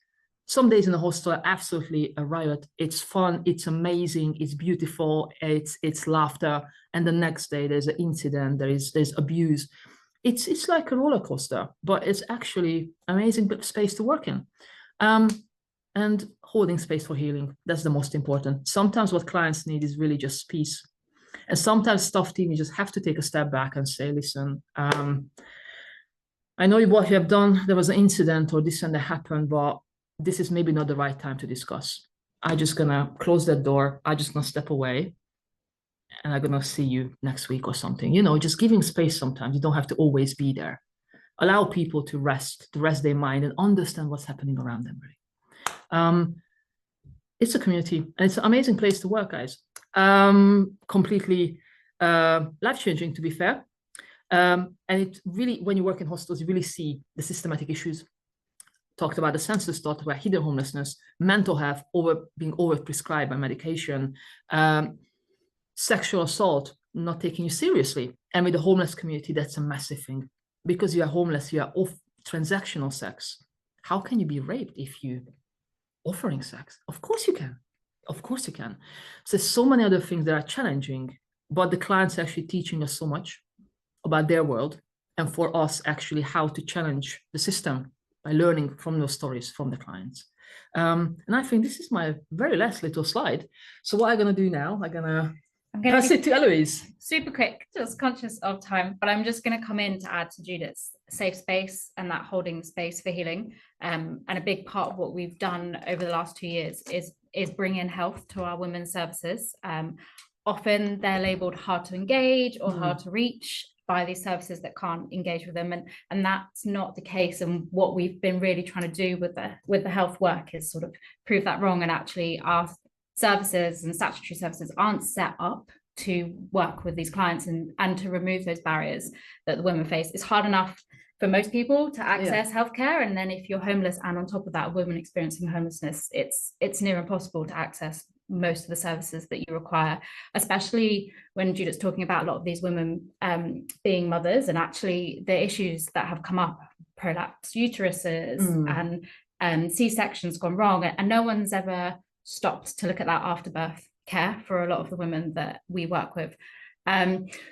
Some days in the hostel are absolutely a riot. It's fun, it's amazing, it's beautiful, it's laughter. And the next day there's an incident, there's abuse. It's like a roller coaster, but it's actually amazing space to work in. And holding space for healing, that's the most important. Sometimes what clients need is really just peace. And sometimes staff team, you just have to take a step back and say, listen, I know what you have done, there was an incident or this and that happened, but this is maybe not the right time to discuss. I'm just gonna close that door. I'm just gonna step away and I'm gonna see you next week or something. You know, just giving space sometimes. You don't have to always be there. Allow people to rest their mind and understand what's happening around them, really. It's a community and it's an amazing place to work, guys. Completely life-changing, to be fair. And it really, when you work in hostels, you really see the systematic issues. Talked about the census, talked about hidden homelessness, mental health, being overprescribed by medication, sexual assault, not taking you seriously. And with the homeless community, that's a massive thing. Because you are homeless, you are off transactional sex. How can you be raped if you offering sex? Of course you can. Of course you can. So there's so many other things that are challenging, but the clients are actually teaching us so much about their world and for us actually how to challenge the system by learning from those stories from the clients. And I think this is my very last little slide. So what I'm going to do now, I'm going to pass it to Eloise. Super quick, just conscious of time, but I'm just going to come in to add to Judith's safe space and that holding space for healing. And a big part of what we've done over the last 2 years is bring in health to our women's services. Often they're labelled hard to engage or hard to reach by these services that can't engage with them, and that's not the case. And what we've been really trying to do with the health work is sort of prove that wrong, and actually our services and statutory services aren't set up to work with these clients and to remove those barriers that the women face. It's hard enough for most people to access healthcare, and then if you're homeless and on top of that a woman experiencing homelessness, it's near impossible to access most of the services that you require, especially when Judith's talking about a lot of these women being mothers, and actually the issues that have come up, prolapsed uteruses and C-sections gone wrong, and no one's ever stopped to look at that afterbirth care for a lot of the women that we work with.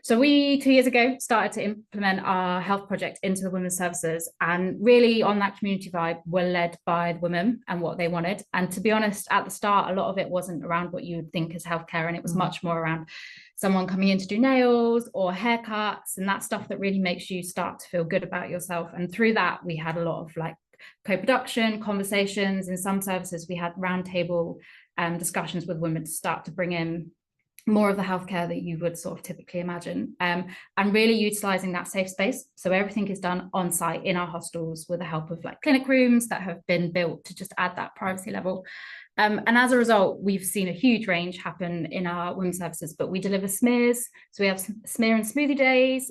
So we 2 years ago started to implement our health project into the women's services, and really on that community vibe were led by the women and what they wanted. And to be honest, at the start, a lot of it wasn't around what you would think is healthcare, and it was much more around someone coming in to do nails or haircuts and that stuff that really makes you start to feel good about yourself. And through that, we had a lot of like co-production conversations. In some services, we had roundtable discussions with women to start to bring in more of the healthcare that you would sort of typically imagine, and really utilizing that safe space. So everything is done on site in our hostels with the help of like clinic rooms that have been built to just add that privacy level. And as a result, we've seen a huge range happen in our women's services, but we deliver smears. So we have smear and smoothie days.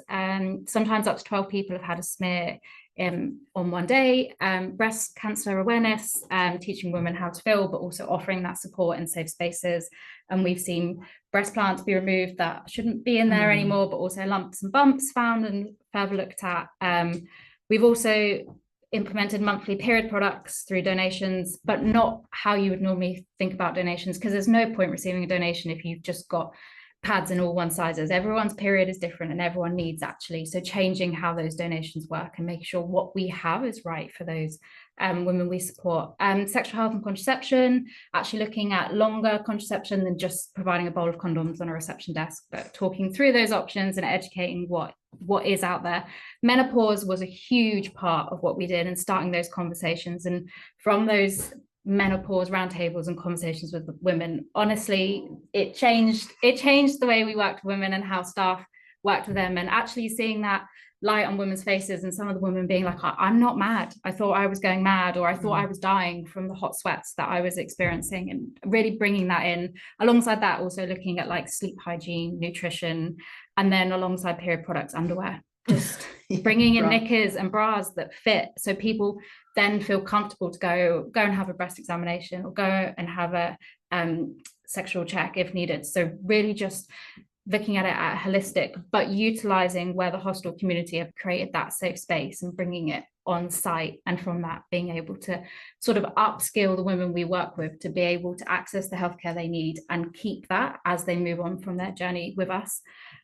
Sometimes up to 12 people have had a smear on one day. Breast cancer awareness, teaching women how to feel, but also offering that support in safe spaces. And we've seen breast plants be removed that shouldn't be in there anymore, but also lumps and bumps found and further looked at. We've also implemented monthly period products through donations, but not how you would normally think about donations, because there's no point receiving a donation if you've just got pads in all one sizes. Everyone's period is different and everyone needs actually. So changing how those donations work and making sure what we have is right for those women we support. Sexual health and contraception, actually looking at longer contraception than just providing a bowl of condoms on a reception desk, but talking through those options and educating what is out there. Menopause was a huge part of what we did and starting those conversations. And from those menopause roundtables and conversations with women, honestly, it changed the way we worked with women and how staff worked with them, and actually seeing that light on women's faces and some of the women being like, I'm not mad, I thought I was going mad, or I thought I was dying from the hot sweats that I was experiencing, and really bringing that in. Alongside that, also looking at like sleep hygiene, nutrition, and then alongside period products, underwear, just bringing in knickers and bras that fit, so people then feel comfortable to go and have a breast examination or go and have a sexual check if needed. So really just looking at it at holistic, but utilizing where the hostel community have created that safe space and bringing it on site, and from that being able to sort of upskill the women we work with to be able to access the healthcare they need and keep that as they move on from their journey with us.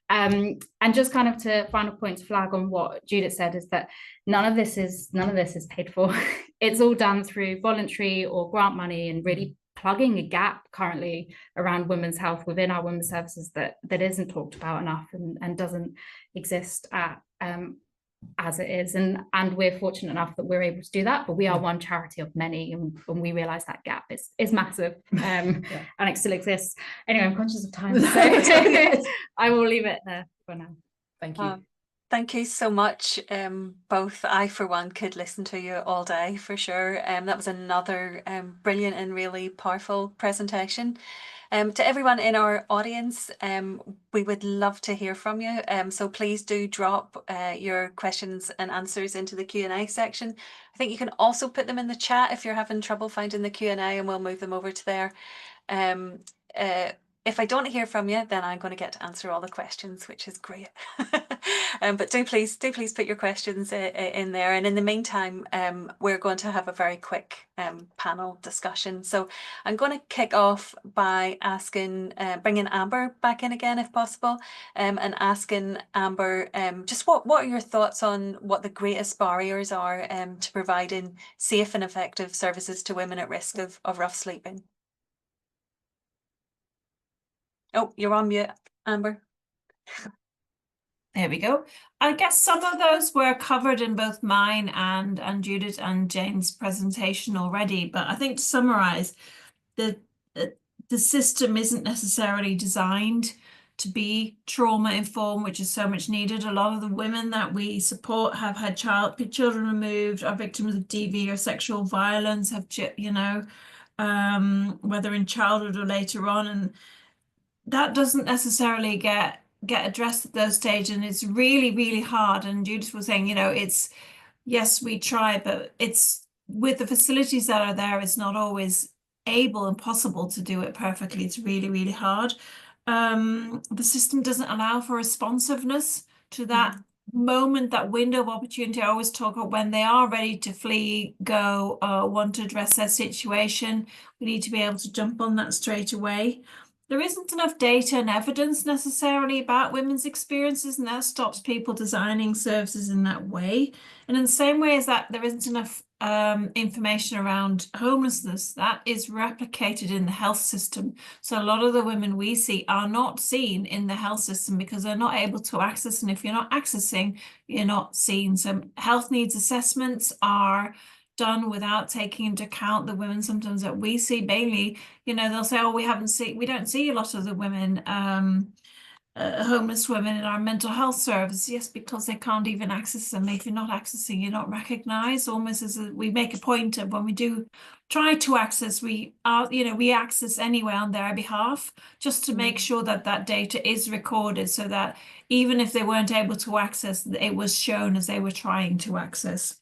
And just kind of to final point to flag on what Judit said is that none of this is paid for. It's all done through voluntary or grant money, and really plugging a gap currently around women's health within our women's services that isn't talked about enough and doesn't exist at as it is, and we're fortunate enough that we're able to do that, but we are one charity of many, and we realize that gap is massive, and it still exists. Anyway, I'm conscious of time, so I will leave it there for now. Thank you. Thank you so much, both. I, for one, could listen to you all day for sure. That was another brilliant and really powerful presentation. To everyone in our audience, we would love to hear from you. So please do drop your questions and answers into the Q&A section. I think you can also put them in the chat if you're having trouble finding the Q&A, and we'll move them over to there. If I don't hear from you, then I'm going to get to answer all the questions, which is great. But do please put your questions in there. And in the meantime, we're going to have a very quick panel discussion. So I'm going to kick off by asking, bringing Amber back in again, if possible, and asking Amber, just what are your thoughts on what the greatest barriers are to providing safe and effective services to women at risk of rough sleeping? Oh, you're on mute, Amber. There we go. I guess some of those were covered in both mine and Judith and Jane's presentation already, but I think to summarize, the system isn't necessarily designed to be trauma informed, which is so much needed. A lot of the women that we support have had children removed, are victims of DV or sexual violence, have whether in childhood or later on, and that doesn't necessarily get addressed at those stages, and it's really hard. And Judith was saying, it's, yes, we try, but it's with the facilities that are there, it's not always able and possible to do it perfectly. It's really hard. The system doesn't allow for responsiveness to that moment, that window of opportunity. I always talk about when they are ready to flee, go, want to address their situation. We need to be able to jump on that straight away. There isn't enough data and evidence necessarily about women's experiences, and that stops people designing services in that way. And in the same way as that there isn't enough information around homelessness, that is replicated in the health system. So a lot of the women we see are not seen in the health system because they're not able to access, and if you're not accessing, you're not seen. So health needs assessments are done without taking into account the women sometimes that we see. Mainly, they'll say, oh, we don't see a lot of the women homeless women in our mental health service. Yes, because they can't even access them. If you're not accessing, you're not recognised. Almost as we make a point of when we do try to access, we access anyway on their behalf, just to make sure that that data is recorded, so that even if they weren't able to access, it was shown as they were trying to access.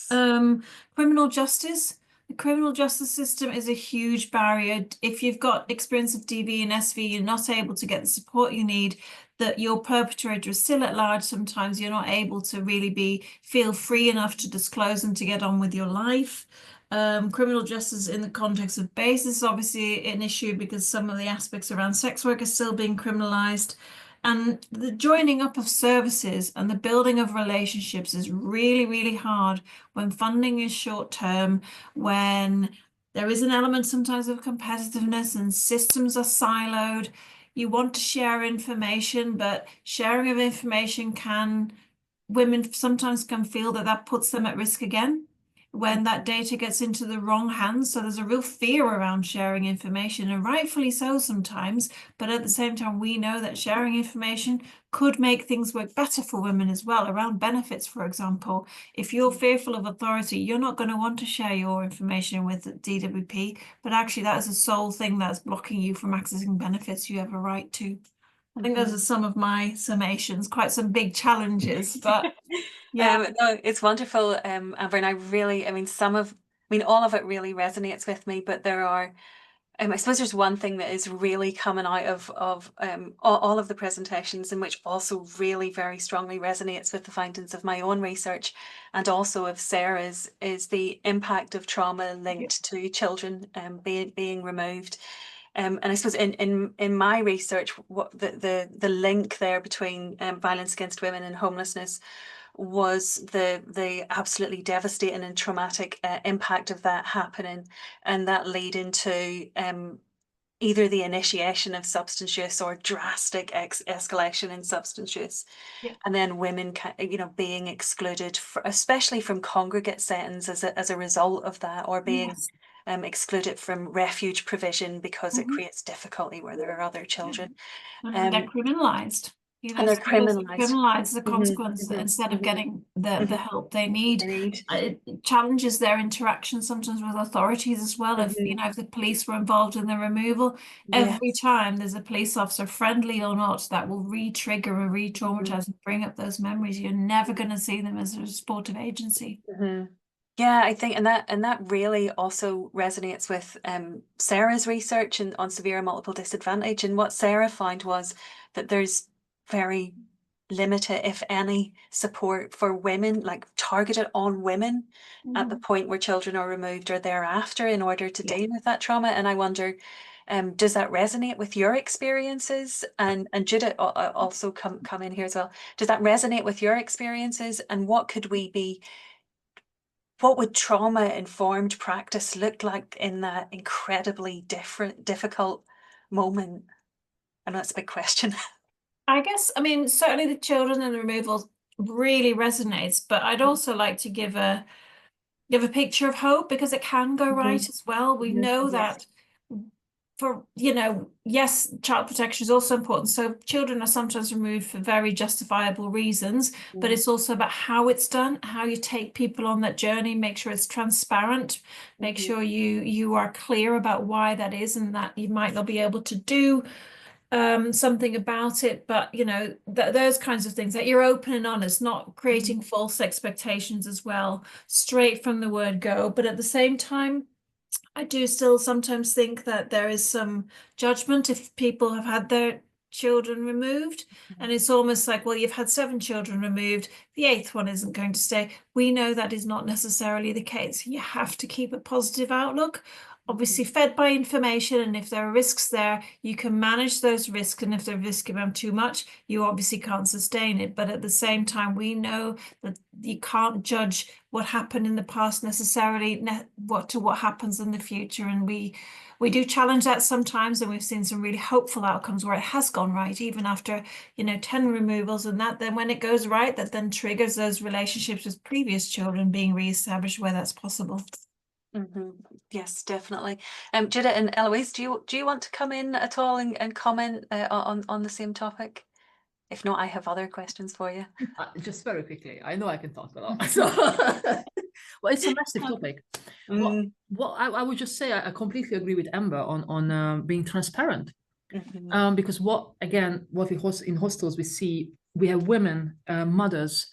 Criminal justice. The criminal justice system is a huge barrier. If you've got experience of DV and SV, you're not able to get the support you need, that your perpetrator is still at large. Sometimes you're not able to really feel free enough to disclose and to get on with your life. Criminal justice in the context of Basis is obviously an issue because some of the aspects around sex work are still being criminalised. And the joining up of services and the building of relationships is really, really hard when funding is short term, when there is an element sometimes of competitiveness and systems are siloed. You want to share information, but sharing of information women sometimes can feel that puts them at risk again when that data gets into the wrong hands. So there's a real fear around sharing information, and rightfully so sometimes, but at the same time, we know that sharing information could make things work better for women as well, around benefits, for example. If you're fearful of authority, you're not going to want to share your information with the DWP, but actually that is the sole thing that's blocking you from accessing benefits you have a right to. I think those are some of my summations, quite some big challenges, but yeah. No, it's wonderful, Amber, and all of it really resonates with me, but there are, I suppose there's one thing that is really coming out of all of the presentations, and which also really very strongly resonates with the findings of my own research and also of Sarah's, is the impact of trauma linked to children being removed. And I suppose in my research, what the link there between violence against women and homelessness was the absolutely devastating and traumatic impact of that happening, and that leading to either the initiation of substance use or drastic escalation in substance use. Yeah. And then women being excluded especially from congregate settings as a result of that, or being excluded from refuge provision because it creates difficulty where there are other children. And they're criminalised. And they're criminalised. As a consequence, instead of getting the help they need. It challenges their interaction sometimes with authorities as well. If if the police were involved in the removal, every time there's a police officer, friendly or not, that will re-trigger and re-traumatize and bring up those memories. You're never going to see them as a supportive agency. Yeah, I think, and that really also resonates with Sarah's research on severe and multiple disadvantage. And what Sarah found was that there's very limited, if any, support for women, like targeted on women at the point where children are removed or thereafter, in order to deal with that trauma. And I wonder, does that resonate with your experiences? And Judit also come in here as well. Does that resonate with your experiences? And what would trauma-informed practice look like in that incredibly difficult moment? I know it's a big question. I guess, certainly the children and the removal really resonates, but I'd also like to give a picture of hope, because it can go right as well. We know that for, yes, child protection is also important. So children are sometimes removed for very justifiable reasons, but it's also about how it's done, how you take people on that journey, make sure it's transparent, make sure you are clear about why that is, and that you might not be able to do something about it, but those kinds of things, that you're open and honest, not creating false expectations as well, straight from the word go. But at the same time, I do still sometimes think that there is some judgment if people have had their children removed, and it's almost like, well, you've had 7 children removed, the 8th one isn't going to stay. We know that is not necessarily the case. You have to keep a positive outlook, obviously fed by information, and if there are risks there, you can manage those risks, and if the risk become too much, you obviously can't sustain it. But at the same time, we know that you can't judge what happened in the past necessarily what happens in the future, and we do challenge that sometimes, and we've seen some really hopeful outcomes where it has gone right, even after 10 removals, and that then when it goes right, that then triggers those relationships with previous children being re-established where that's possible. Yes, definitely. Judit and Eloise, do you want to come in at all and comment on the same topic? If not, I have other questions for you. Just very quickly, I know I can talk a lot. So, well, it's a massive topic. What I would just say, I completely agree with Amber on being transparent. Because what we host in hostels, we have women, mothers,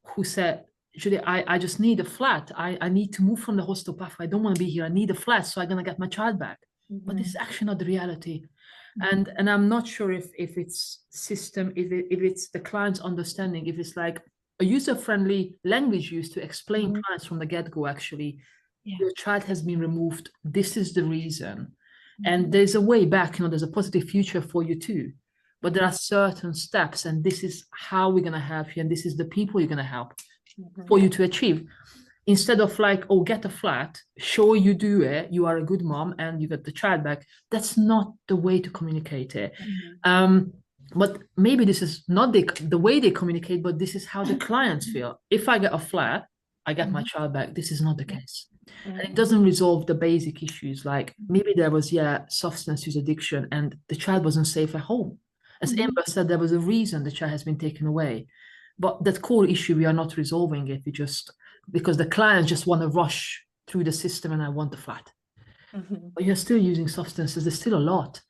who said, Julie, I just need a flat. I need to move from the hostel pathway. I don't want to be here. I need a flat, so I'm gonna get my child back. But this is actually not the reality. And I'm not sure if it's system, if it's the client's understanding, if it's like a user-friendly language used to explain clients from the get-go, actually, your child has been removed. This is the reason. And there's a way back, there's a positive future for you too. But there are certain steps, and this is how we're gonna help you, and this is the people you're gonna help for you to achieve. Instead of like, oh, get a flat, sure you do it, you are a good mom and you get the child back. That's not the way to communicate it. But maybe this is not the way they communicate, but this is how the clients feel. If I get a flat, I get my child back. This is not the case. And it doesn't resolve the basic issues. Like maybe there was, substance use addiction and the child wasn't safe at home. As Amber said, there was a reason the child has been taken away. But that core issue, we are not resolving it. Because the clients just want to rush through the system and I want the flat. But you're still using substances. There's still a lot.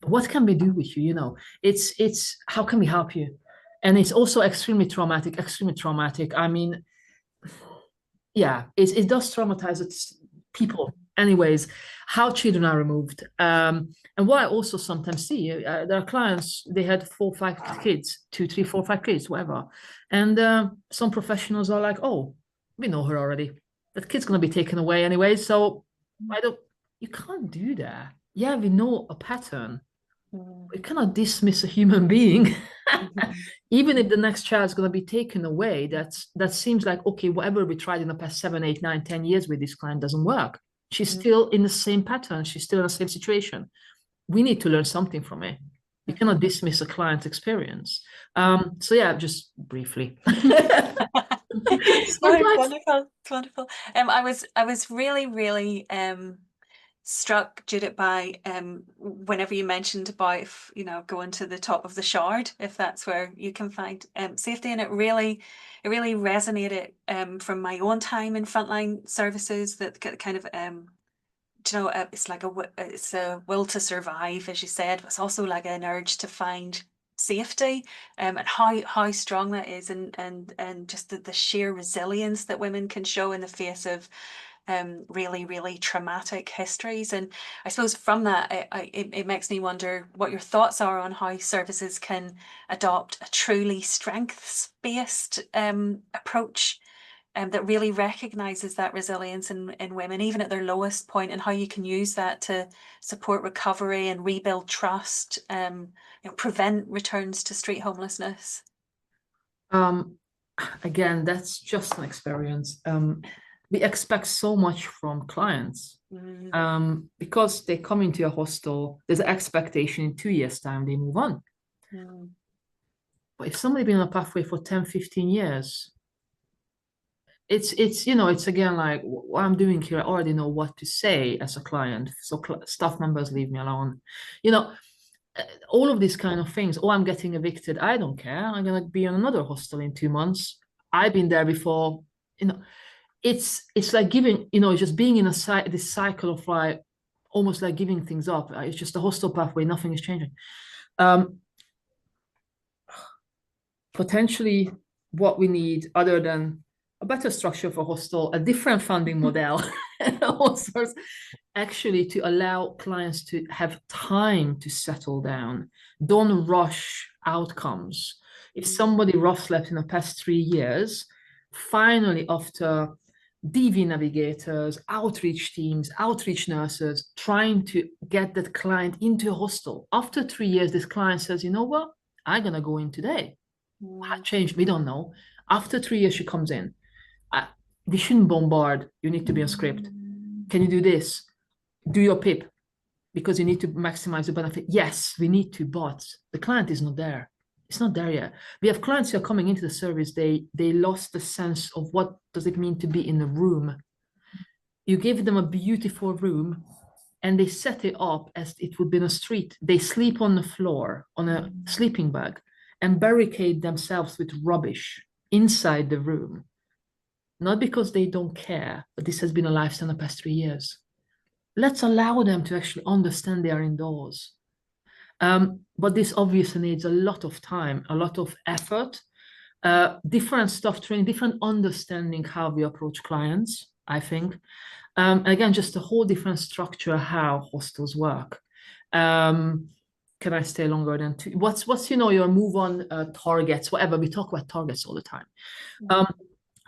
But what can we do with you? It's how can we help you? And it's also extremely traumatic. I mean, it does traumatize people. Anyways, how children are removed. And what I also sometimes see, there are clients, they had 4 or 5 kids, 2, 3, 4, 5 kids, whatever. And some professionals are like, oh, we know her already. That kid's going to be taken away anyway. So you can't do that. Yeah, we know a pattern. We cannot dismiss a human being. Even if the next child is going to be taken away, that seems like, okay, whatever we tried in the past 7, 8, 9, 10 years with this client doesn't work. She's still in the same pattern. She's still in the same situation. We need to learn something from it. You cannot dismiss a client's experience. Just briefly. It's wonderful. It's wonderful. I was really struck, Judith, by whenever you mentioned about going to the top of the shard, if that's where you can find safety, and it really resonated from my own time in frontline services. That kind of it's like it's a will to survive, as you said, but it's also like an urge to find safety, and how strong that is, and just the sheer resilience that women can show in the face of really traumatic histories. And I suppose from that, it makes me wonder what your thoughts are on how services can adopt a truly strengths-based approach that really recognises that resilience in women, even at their lowest point, and how you can use that to support recovery and rebuild trust, prevent returns to street homelessness. Again, that's just an experience. We expect so much from clients because they come into a hostel. There's an expectation in 2 years' time they move on. But if somebody been on a pathway for 10, 15 years, it's again like what I'm doing here. I already know what to say as a client, so staff members leave me alone. All of these kind of things. Oh, I'm getting evicted. I don't care. I'm gonna be on another hostel in 2 months. I've been there before. It's like giving, just being in this cycle of like almost like giving things up. It's just a hostel pathway. Nothing is changing. Potentially, what we need, other than a better structure for hostel, a different funding model, all sorts, actually to allow clients to have time to settle down. Don't rush outcomes. If somebody rough slept in the past 3 years, finally after DV navigators, outreach teams, outreach nurses, trying to get that client into a hostel. After 3 years, this client says, you know what? I'm going to go in today. What changed? We don't know. After 3 years, she comes in. We shouldn't bombard. You need to be on script. Can you do this? Do your PIP because you need to maximize the benefit. Yes, we need to, but the client is not there. It's not there yet. We have clients who are coming into the service. They lost the sense of what does it mean to be in the room. You give them a beautiful room and they set it up as it would be in a street. They sleep on the floor on a sleeping bag and barricade themselves with rubbish inside the room. Not because they don't care, but this has been a lifestyle in the past 3 years. Let's allow them to actually understand they are indoors. But this obviously needs a lot of time, a lot of effort, different stuff training, different understanding how we approach clients, I think. Again, just a whole different structure how hostels work. Can I stay longer than 2? What's your move on targets, whatever, we talk about targets all the time.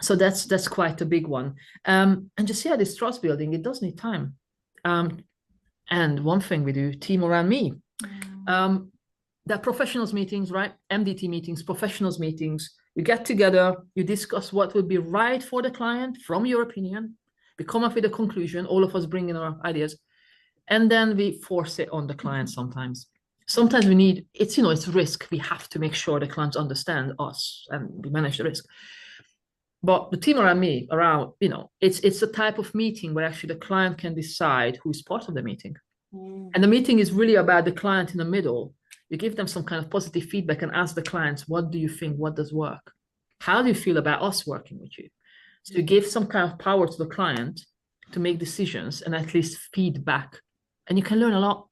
So that's quite a big one. And just this trust building, it does need time. And one thing we do, team around me. There are professionals meetings, right? MDT meetings, professionals meetings. You get together, you discuss what would be right for the client from your opinion. We come up with a conclusion, all of us bring in our ideas, and then we force it on the client sometimes. Sometimes we need, it's risk. We have to make sure the clients understand us and we manage the risk. But the team around me, it's a type of meeting where actually the client can decide who's part of the meeting. And the meeting is really about the client in the middle. You give them some kind of positive feedback and ask the clients, what do you think? What does work? How do you feel about us working with you? So you give some kind of power to the client to make decisions and at least feedback. And you can learn a lot.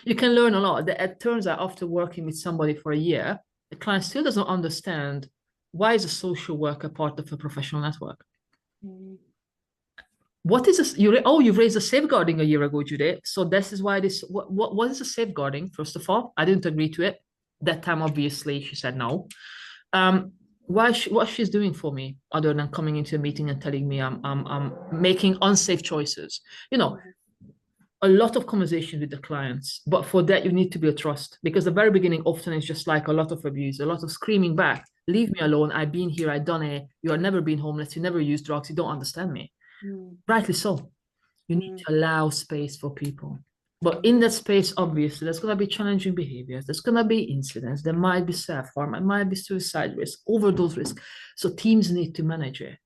You can learn a lot. It turns out after working with somebody for a year, the client still doesn't understand why is a social worker part of a professional network. What is this? You've raised a safeguarding a year ago, Judit. So this is why this. What is a safeguarding? First of all, I didn't agree to it. That time, obviously, she said no. What she's doing for me, other than coming into a meeting and telling me I'm making unsafe choices. A lot of conversation with the clients, but for that you need to build trust, because the very beginning often is just like a lot of abuse, a lot of screaming back. Leave me alone. I've been here. I've done it. You have never been homeless. You never used drugs. You don't understand me. Rightly so. You need to allow space for people. But in that space, obviously, there's going to be challenging behaviors. There's going to be incidents. There might be self-harm. It might be suicide risk, overdose risk. So teams need to manage it.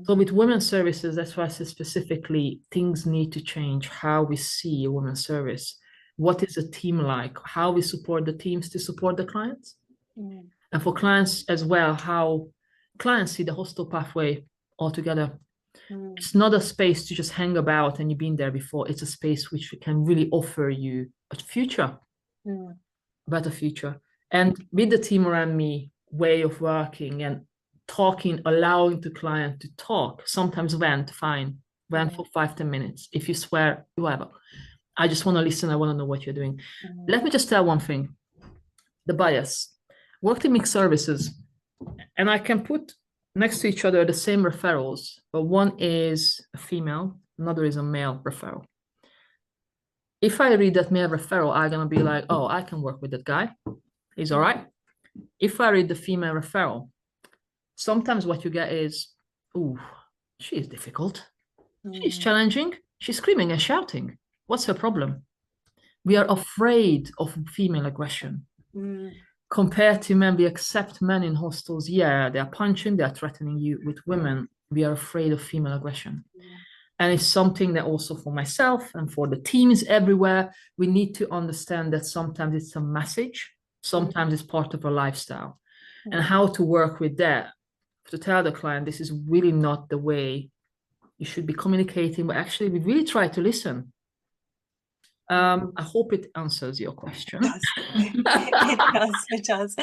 So with women's services, that's why I say specifically, things need to change how we see a women's service. What is a team like? How we support the teams to support the clients? And for clients as well, how clients see the hostel pathway altogether. It's not a space to just hang about and you've been there before. It's a space which can really offer you a future, better future. And with the team around me, way of working and talking, allowing the client to talk, sometimes vent for 5-10 minutes. If you swear, whatever. I just want to listen. I want to know what you're doing. Let me just tell one thing. The bias. Worked in mixed services, and I can put next to each other the same referrals, but one is a female, another is a male referral. If I read that male referral, I'm going to be like, oh, I can work with that guy. He's all right. If I read the female referral, sometimes what you get is, oh, she is difficult. She's challenging. She's screaming and shouting. What's her problem? We are afraid of female aggression. Compared to men, we accept men in hostels. Yeah, they are punching, they are threatening you. With women, we are afraid of female aggression. And it's something that also for myself and for the teams everywhere, we need to understand that sometimes it's a message, sometimes it's part of a lifestyle. And how to work with that, to tell the client, this is really not the way you should be communicating, but actually we really try to listen. I hope it answers your question. It does.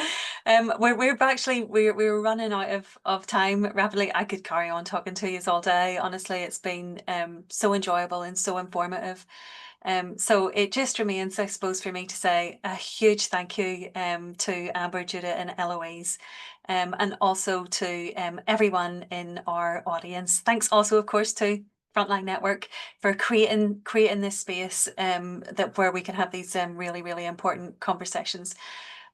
We're running out of time rapidly. I could carry on talking to you all day. Honestly, it's been so enjoyable and so informative. So it just remains, I suppose, for me to say a huge thank you to Amber, Judit and Eloise, and also to everyone in our audience. Thanks also, of course, to Frontline Network for creating this space where we can have these really, really important conversations.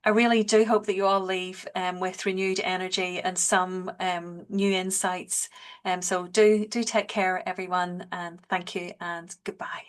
I really do hope that you all leave with renewed energy and some new insights. So do take care, everyone, and thank you and goodbye.